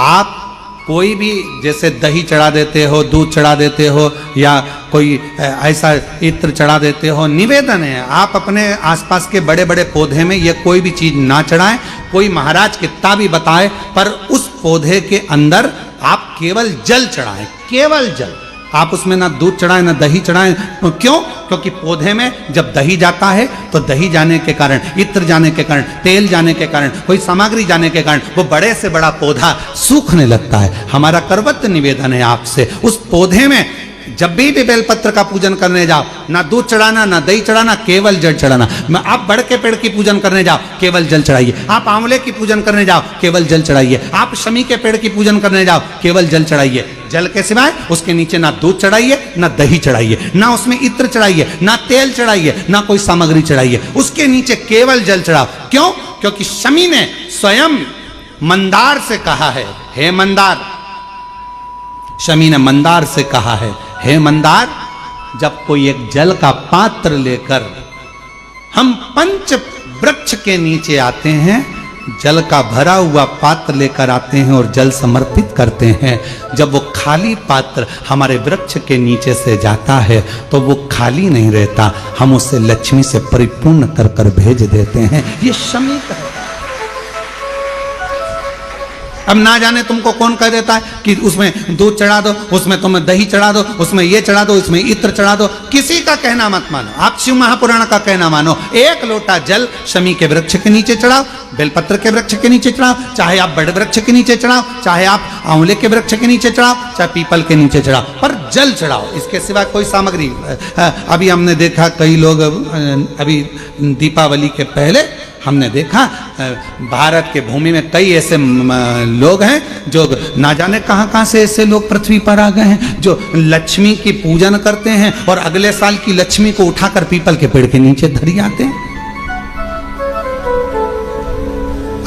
आप कोई भी, जैसे दही चढ़ा देते हो, दूध चढ़ा देते हो, या कोई ऐसा इत्र चढ़ा देते हो, निवेदन है आप अपने आसपास के बड़े बड़े पौधे में ये कोई भी चीज ना चढ़ाएं। कोई महाराज कितना भी बताए, पर उस पौधे के अंदर आप केवल जल चढ़ाएं, केवल जल। आप उसमें ना दूध चढ़ाएं ना दही चढ़ाएं। क्यों? क्योंकि पौधे में जब दही जाता है तो दही जाने के कारण, इत्र जाने के कारण, तेल जाने के कारण, कोई सामग्री जाने के कारण वो बड़े से बड़ा पौधा सूखने लगता है। हमारा करवत निवेदन है आपसे, उस पौधे में जब भी बेलपत्र का पूजन करने जाओ, ना दूध चढ़ाना ना दही चढ़ाना, केवल जल चढ़ाना। आप बड़ के पेड़ की पूजन करने जाओ, केवल जल चढ़ाइए। आप आंवले की पूजन करने जाओ, केवल जल चढ़ाइए। आप शमी के पेड़ की पूजन करने जाओ, केवल जल चढ़ाइए। जल के सिवाय उसके नीचे ना दूध चढ़ाइए ना दही चढ़ाइए, ना उसमें इत्र चढ़ाइए, ना तेल चढ़ाइए, ना कोई सामग्री चढ़ाइए, उसके नीचे केवल जल चढ़ाओ। क्यों? क्योंकि शमी ने स्वयं मंदार से कहा है, हे मंदार, शमी ने मंदार से कहा है, हे मंदार, जब कोई एक जल का पात्र लेकर हम पंच वृक्ष के नीचे आते हैं, जल का भरा हुआ पात्र लेकर आते हैं और जल समर्पित करते हैं, जब वो खाली पात्र हमारे वृक्ष के नीचे से जाता है तो वो खाली नहीं रहता, हम उसे लक्ष्मी से परिपूर्ण कर कर भेज देते हैं। ये शमी का है। अब ना जाने तुमको कौन कह देता है कि उसमें दूध चढ़ा दो, उसमें तुम्हें दही चढ़ा दो, उसमें ये चढ़ा दो, इसमें इत्र चढ़ा दो। किसी का कहना मत मानो, आप शिव महापुराण का कहना मानो। एक लोटा जल शमी के वृक्ष के नीचे चढ़ाओ, बेलपत्र के वृक्ष के नीचे चढ़ाओ, चाहे आप बड़े वृक्ष के नीचे चढ़ाओ, चाहे आप आंवले के वृक्ष के नीचे चढ़ाओ, चाहे पीपल के नीचे चढ़ाओ, पर जल चढ़ाओ। इसके सिवा कोई सामग्री। अभी हमने देखा कई लोग, अभी दीपावली के पहले हमने देखा भारत के भूमि में कई ऐसे लोग हैं जो ना जाने कहां कहां से ऐसे लोग पृथ्वी पर आ गए हैं, जो लक्ष्मी की पूजन करते हैं और अगले साल की लक्ष्मी को उठाकर पीपल के पेड़ के नीचे धरी आते हैं,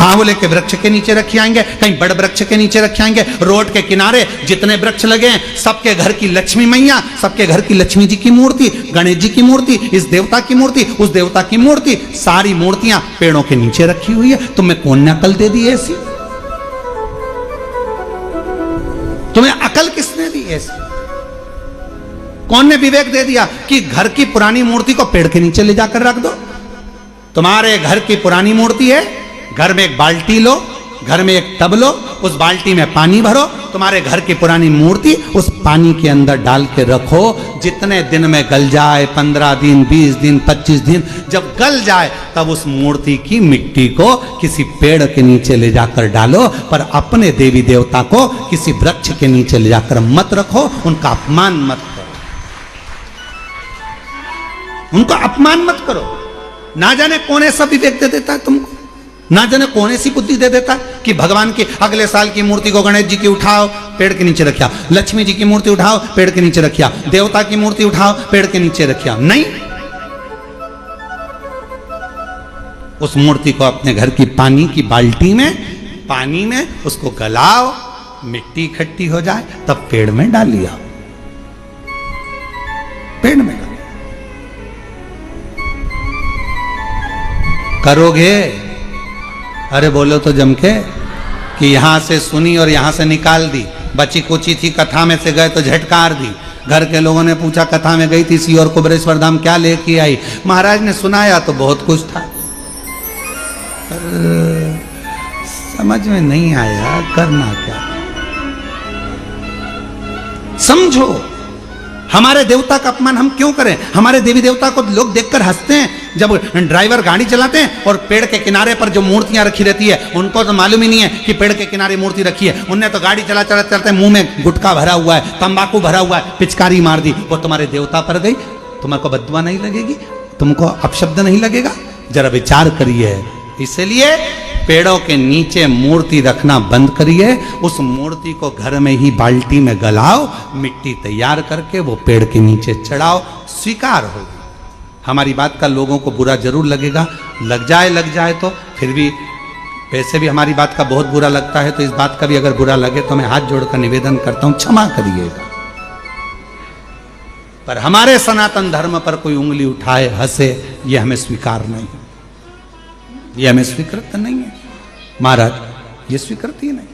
आंवले के वृक्ष के नीचे रखे आएंगे, कहीं बड़ वृक्ष के नीचे रखे आएंगे। रोड के किनारे जितने वृक्ष लगे हैं, सबके घर की लक्ष्मी मैया, सबके घर की लक्ष्मी जी की मूर्ति, गणेश जी की मूर्ति, इस देवता की मूर्ति, उस देवता की मूर्ति, सारी मूर्तियां पेड़ों के नीचे रखी हुई है। तुम्हें कौन ने अकल दे दी ऐसी? तुम्हें अकल किसने दी ऐसी? कौन ने विवेक दे दिया कि घर की पुरानी मूर्ति को पेड़ के नीचे ले जाकर रख दो? तुम्हारे घर की पुरानी मूर्ति है, घर में एक बाल्टी लो, घर में एक टब लो, उस बाल्टी में पानी भरो, तुम्हारे घर की पुरानी मूर्ति उस पानी के अंदर डाल के रखो। जितने दिन में गल जाए, 15 दिन, 20 दिन, 25 दिन, जब गल जाए तब उस मूर्ति की मिट्टी को किसी पेड़ के नीचे ले जाकर डालो, पर अपने देवी देवता को किसी वृक्ष के नीचे ले जाकर मत रखो, उनका अपमान मत करो, उनको अपमान मत करो। ना जाने कौन ऐसा विवेक दे देता है तुमको, ना जाने कौन ऐसी बुद्धि दे देता है कि भगवान की अगले साल की मूर्ति को गणेश जी की उठाओ, पेड़ के नीचे रखिया, लक्ष्मी जी की मूर्ति उठाओ, पेड़ के नीचे रखिया, देवता की मूर्ति उठाओ, पेड़ के नीचे रखिया। नहीं, उस मूर्ति को अपने घर की पानी की बाल्टी में, पानी में उसको गलाओ, मिट्टी इकट्ठी हो जाए, तब पेड़ में डालिया, पेड़ में डालिया। करोगे? अरे बोलो तो जम के कि यहां से सुनी और यहां से निकाल दी, बची कुची थी, कथा में से गए तो झटकार दी। घर के लोगों ने पूछा कथा में गई थी सी और कुबरेश्वर धाम क्या लेके आई? महाराज ने सुनाया तो बहुत कुछ था, पर समझ में नहीं आया करना क्या। समझो, हमारे देवता का अपमान हम क्यों करें? हमारे देवी देवता को लोग देखकर हंसते हैं। जब ड्राइवर गाड़ी चलाते हैं और पेड़ के किनारे पर जो मूर्तियां रखी रहती है, उनको तो मालूम ही नहीं है कि पेड़ के किनारे मूर्ति रखी है। उनने तो गाड़ी चला चला चलते मुंह में गुटखा भरा हुआ है, तंबाकू भरा हुआ है, पिचकारी मार दी, वो तुम्हारे देवता पर गई, तुमको बददुआ नहीं लगेगी? तुमको अपशब्द नहीं लगेगा? जरा विचार करिए। इसलिए पेड़ों के नीचे मूर्ति रखना बंद करिए, उस मूर्ति को घर में ही बाल्टी में गलाओ, मिट्टी तैयार करके वो पेड़ के नीचे चढ़ाओ, स्वीकार होगी। हमारी बात का लोगों को बुरा जरूर लगेगा, लग जाए तो फिर भी, वैसे भी हमारी बात का बहुत बुरा लगता है, तो इस बात का भी अगर बुरा लगे तो मैं हाथ जोड़कर निवेदन करता हूं, क्षमा करिएगा। पर हमारे सनातन धर्म पर कोई उंगली उठाए, हंसे, यह हमें स्वीकार नहीं, यह हमें स्वीकृत नहीं है महाराज, यह स्वीकृत ही नहीं।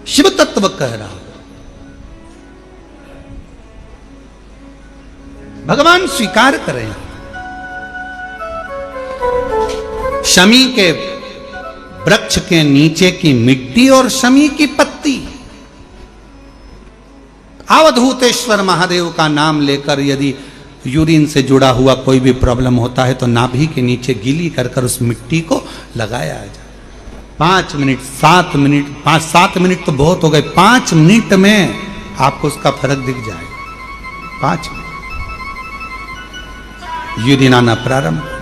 शिव तत्व कह रहा, भगवान स्वीकार करें। शमी के वृक्ष के नीचे की मिट्टी और शमी की पत्ती, अवधूतेश्वर महादेव का नाम लेकर यदि यूरिन से जुड़ा हुआ कोई भी प्रॉब्लम होता है तो नाभि के नीचे गीली कर कर उस मिट्टी को लगाया जाए। 5 मिनट 7 मिनट 5-7 मिनट तो बहुत हो गए, 5 मिनट में आपको उसका फर्क दिख जाएगा। 5 मिनट यूरिन आना प्रारंभ हो जाए।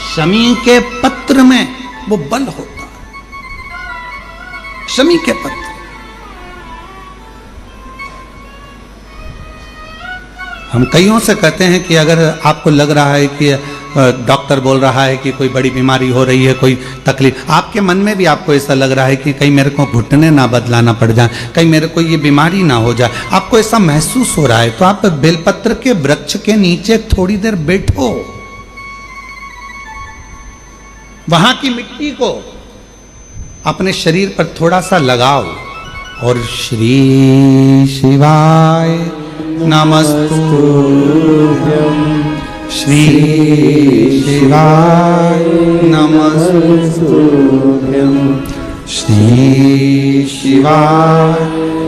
शमी के पत्र में वो बल होता है, शमी के पत्र। हम कईयों से कहते हैं कि अगर आपको लग रहा है कि डॉक्टर बोल रहा है कि कोई बड़ी बीमारी हो रही है, कोई तकलीफ, आपके मन में भी आपको ऐसा लग रहा है कि कहीं मेरे को घुटने ना बदलाना पड़ जाए, कहीं मेरे को ये बीमारी ना हो जाए, आपको ऐसा महसूस हो रहा है, तो आप बेलपत्र के वृक्ष के नीचे थोड़ी देर बैठो, वहां की मिट्टी को अपने शरीर पर थोड़ा सा लगाओ और श्री शिवाय नमस्तुभ्यं, श्री शिवाय नमस्तुभ्यं, श्री शिवाय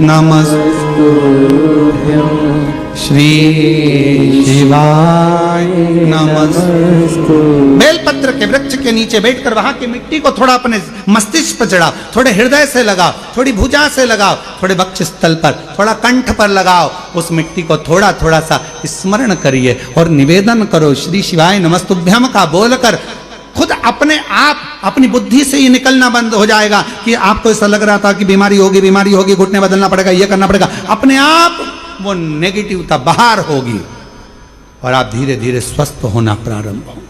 नमस्तुभ्यं, श्री शिवाय नमस्तुभ्यं। बेलपत्र के वृक्ष के नीचे बैठकर वहां की मिट्टी को थोड़ा अपने मस्तिष्क पर चढ़ाओ, थोड़े हृदय से लगाओ, थोड़ी भुजा से लगाओ, थोड़े वक्ष स्थल पर, थोड़ा कंठ पर लगाओ, उस मिट्टी को थोड़ा थोड़ा सा स्मरण करिए और निवेदन करो श्री शिवाय नमस्तुभ्यम का बोलकर। खुद अपने आप अपनी बुद्धि से ही निकलना बंद हो जाएगा कि आपको ऐसा लग रहा था कि बीमारी होगी, घुटने बदलना पड़ेगा, ये करना पड़ेगा, अपने आप वो नेगेटिवता बाहर होगी और आप धीरे धीरे स्वस्थ होना प्रारंभ होंगे,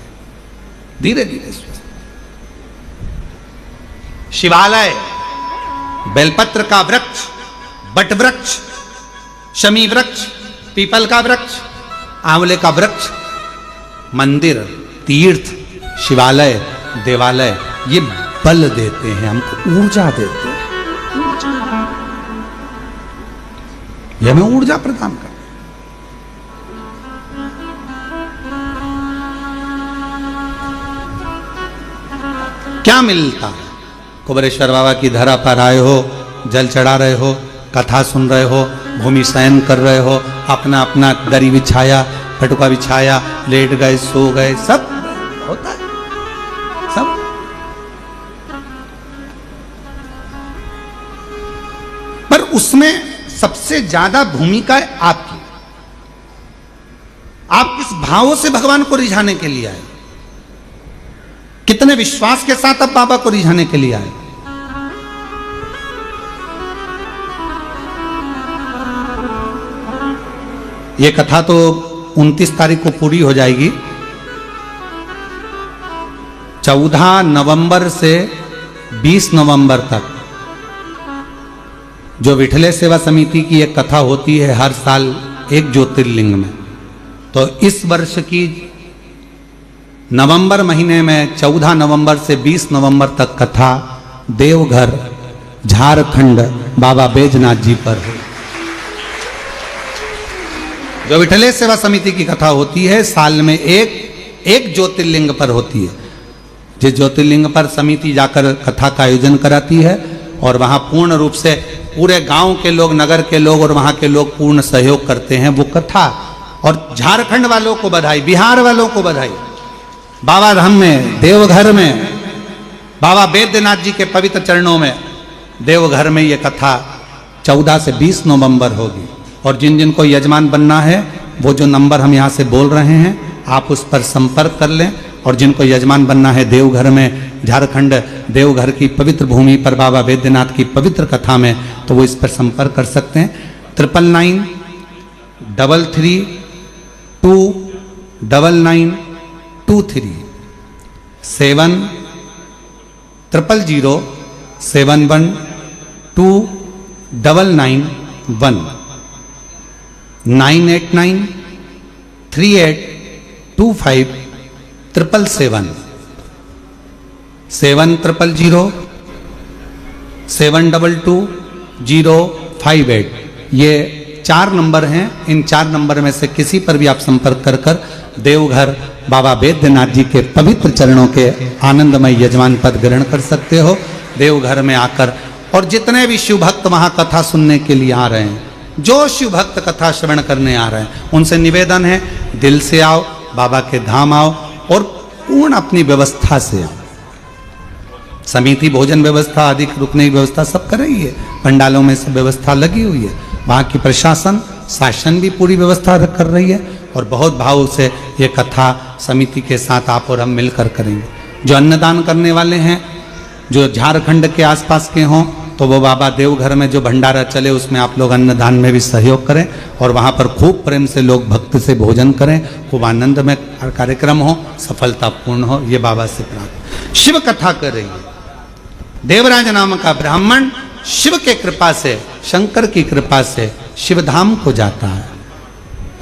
धीरे धीरे स्वस्थ। शिवालय, बेलपत्र का वृक्ष, बट वृक्ष, शमी वृक्ष, पीपल का वृक्ष, आंवले का वृक्ष, मंदिर, तीर्थ, शिवालय, देवालय, ये बल देते हैं हमको, ऊर्जा देते हैं, ये हमें ऊर्जा प्रदान करते हैं। क्या मिलता है? कुबेरेश्वर बाबा की धरा पर आए हो, जल चढ़ा रहे हो, कथा सुन रहे हो, भूमि शयन कर रहे हो, अपना अपना दरी बिछाया, फटुका बिछाया, लेट गए, सो गए, सब होता है, सब। पर उसमें सबसे ज्यादा भूमिका है आपकी। आप किस भावों से भगवान को रिझाने के लिए आए, कितने विश्वास के साथ आप बाबा को रिझाने के लिए आए। ये कथा तो 29 तारीख को पूरी हो जाएगी। 14 नवंबर से 20 नवंबर तक जो विठले सेवा समिति की एक कथा होती है हर साल एक ज्योतिर्लिंग में, तो इस वर्ष की नवंबर महीने में 14 नवंबर से 20 नवंबर तक कथा देवघर झारखंड बाबा बैजनाथ जी पर है। जो विठले सेवा समिति की कथा होती है साल में एक ज्योतिर्लिंग पर होती है, जिस ज्योतिर्लिंग पर समिति जाकर कथा का आयोजन कराती है और वहाँ पूर्ण रूप से पूरे गांव के लोग, नगर के लोग और वहाँ के लोग पूर्ण सहयोग करते हैं वो कथा। और झारखंड वालों को बधाई, बिहार वालों को बधाई। बाबा धाम में, देवघर में, बाबा बैद्यनाथ जी के पवित्र चरणों में, देवघर में ये कथा 14 से 20 नवंबर होगी। और जिन जिन को यजमान बनना है वो जो नंबर हम यहाँ से बोल रहे हैं आप उस पर संपर्क कर लें और जिनको यजमान बनना है देवघर में, झारखंड देवघर की पवित्र भूमि पर बाबा वैद्यनाथ की पवित्र कथा में, तो वो इस पर संपर्क कर सकते हैं। 9993329923 70007129991 98938257777 7007222058 ये 4 नंबर हैं। इन 4 नंबर में से किसी पर भी आप संपर्क कर कर देवघर बाबा वैद्यनाथ जी के पवित्र चरणों के आनंदमय यजमान पद ग्रहण कर सकते हो देवघर में आकर। और जितने भी शिव भक्त वहां कथा सुनने के लिए आ रहे हैं, जो शिव भक्त कथा श्रवण करने आ रहे हैं, उनसे निवेदन है दिल से आओ, बाबा के धाम आओ और पूर्ण अपनी व्यवस्था से आओ। समिति भोजन व्यवस्था, अधिक रुकने की व्यवस्था सब कर रही है, पंडालों में सब व्यवस्था लगी हुई है, वहाँ की प्रशासन शासन भी पूरी व्यवस्था कर रही है। और बहुत भाव से ये कथा समिति के साथ आप और हम मिलकर करेंगे। जो अन्नदान करने वाले हैं, जो झारखंड के आसपास के हों, तो वो बाबा देवघर में जो भंडारा चले उसमें आप लोग अन्नदान में भी सहयोग करें और वहाँ पर खूब प्रेम से लोग भक्ति से भोजन करें, खूब आनंद में कार्यक्रम हो, सफलतापूर्ण हो, ये बाबा से प्रार्थना। शिव कथा कर रही है, देवराज नाम का ब्राह्मण शिव के कृपा से, शंकर की कृपा से शिवधाम को जाता है।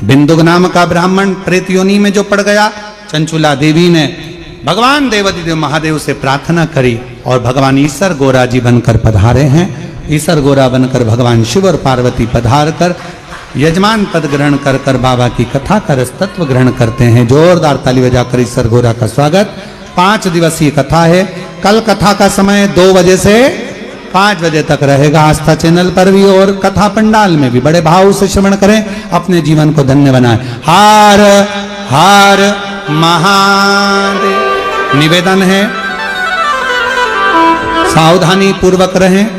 बिंदुक नाम का ब्राह्मण प्रेत योनि में जो पड़ गया, चंचुला देवी ने भगवान देवादिदेव महादेव से प्रार्थना करी और भगवान ईसर गोरा जी बनकर पधारे हैं। ईसर गोरा बनकर भगवान शिव और पार्वती पधार कर यजमान पद ग्रहण कर कर बाबा की कथा का रसतत्व ग्रहण करते हैं। जोरदार ताली बजाकर ईसर गोरा का स्वागत। 5 दिवसीय कथा है। कल कथा का समय 2 बजे से 5 बजे तक रहेगा आस्था चैनल पर भी और कथा पंडाल में भी। बड़े भाव से श्रवण करें, अपने जीवन को धन्य बनाएं। हर हर महादेव। निवेदन है सावधानी पूर्वक रहें,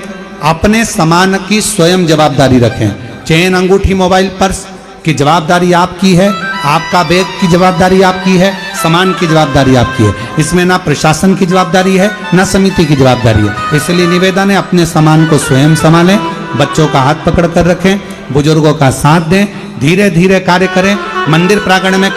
अपने सामान की स्वयं जवाबदारी रखें। चेन, अंगूठी, मोबाइल, पर्स की जवाबदारी आपकी है, आपका बैग की जवाबदारी आपकी है, सामान की जवाबदारी आपकी है। इसमें ना प्रशासन की जवाबदारी है ना समिति की जवाबदारी है। इसलिए निवेदन है अपने सामान को स्वयं संभालें, बच्चों का हाथ पकड़ कर रखें, बुजुर्गों का साथ दें, धीरे धीरे कार्य करें। मंदिर प्रांगण में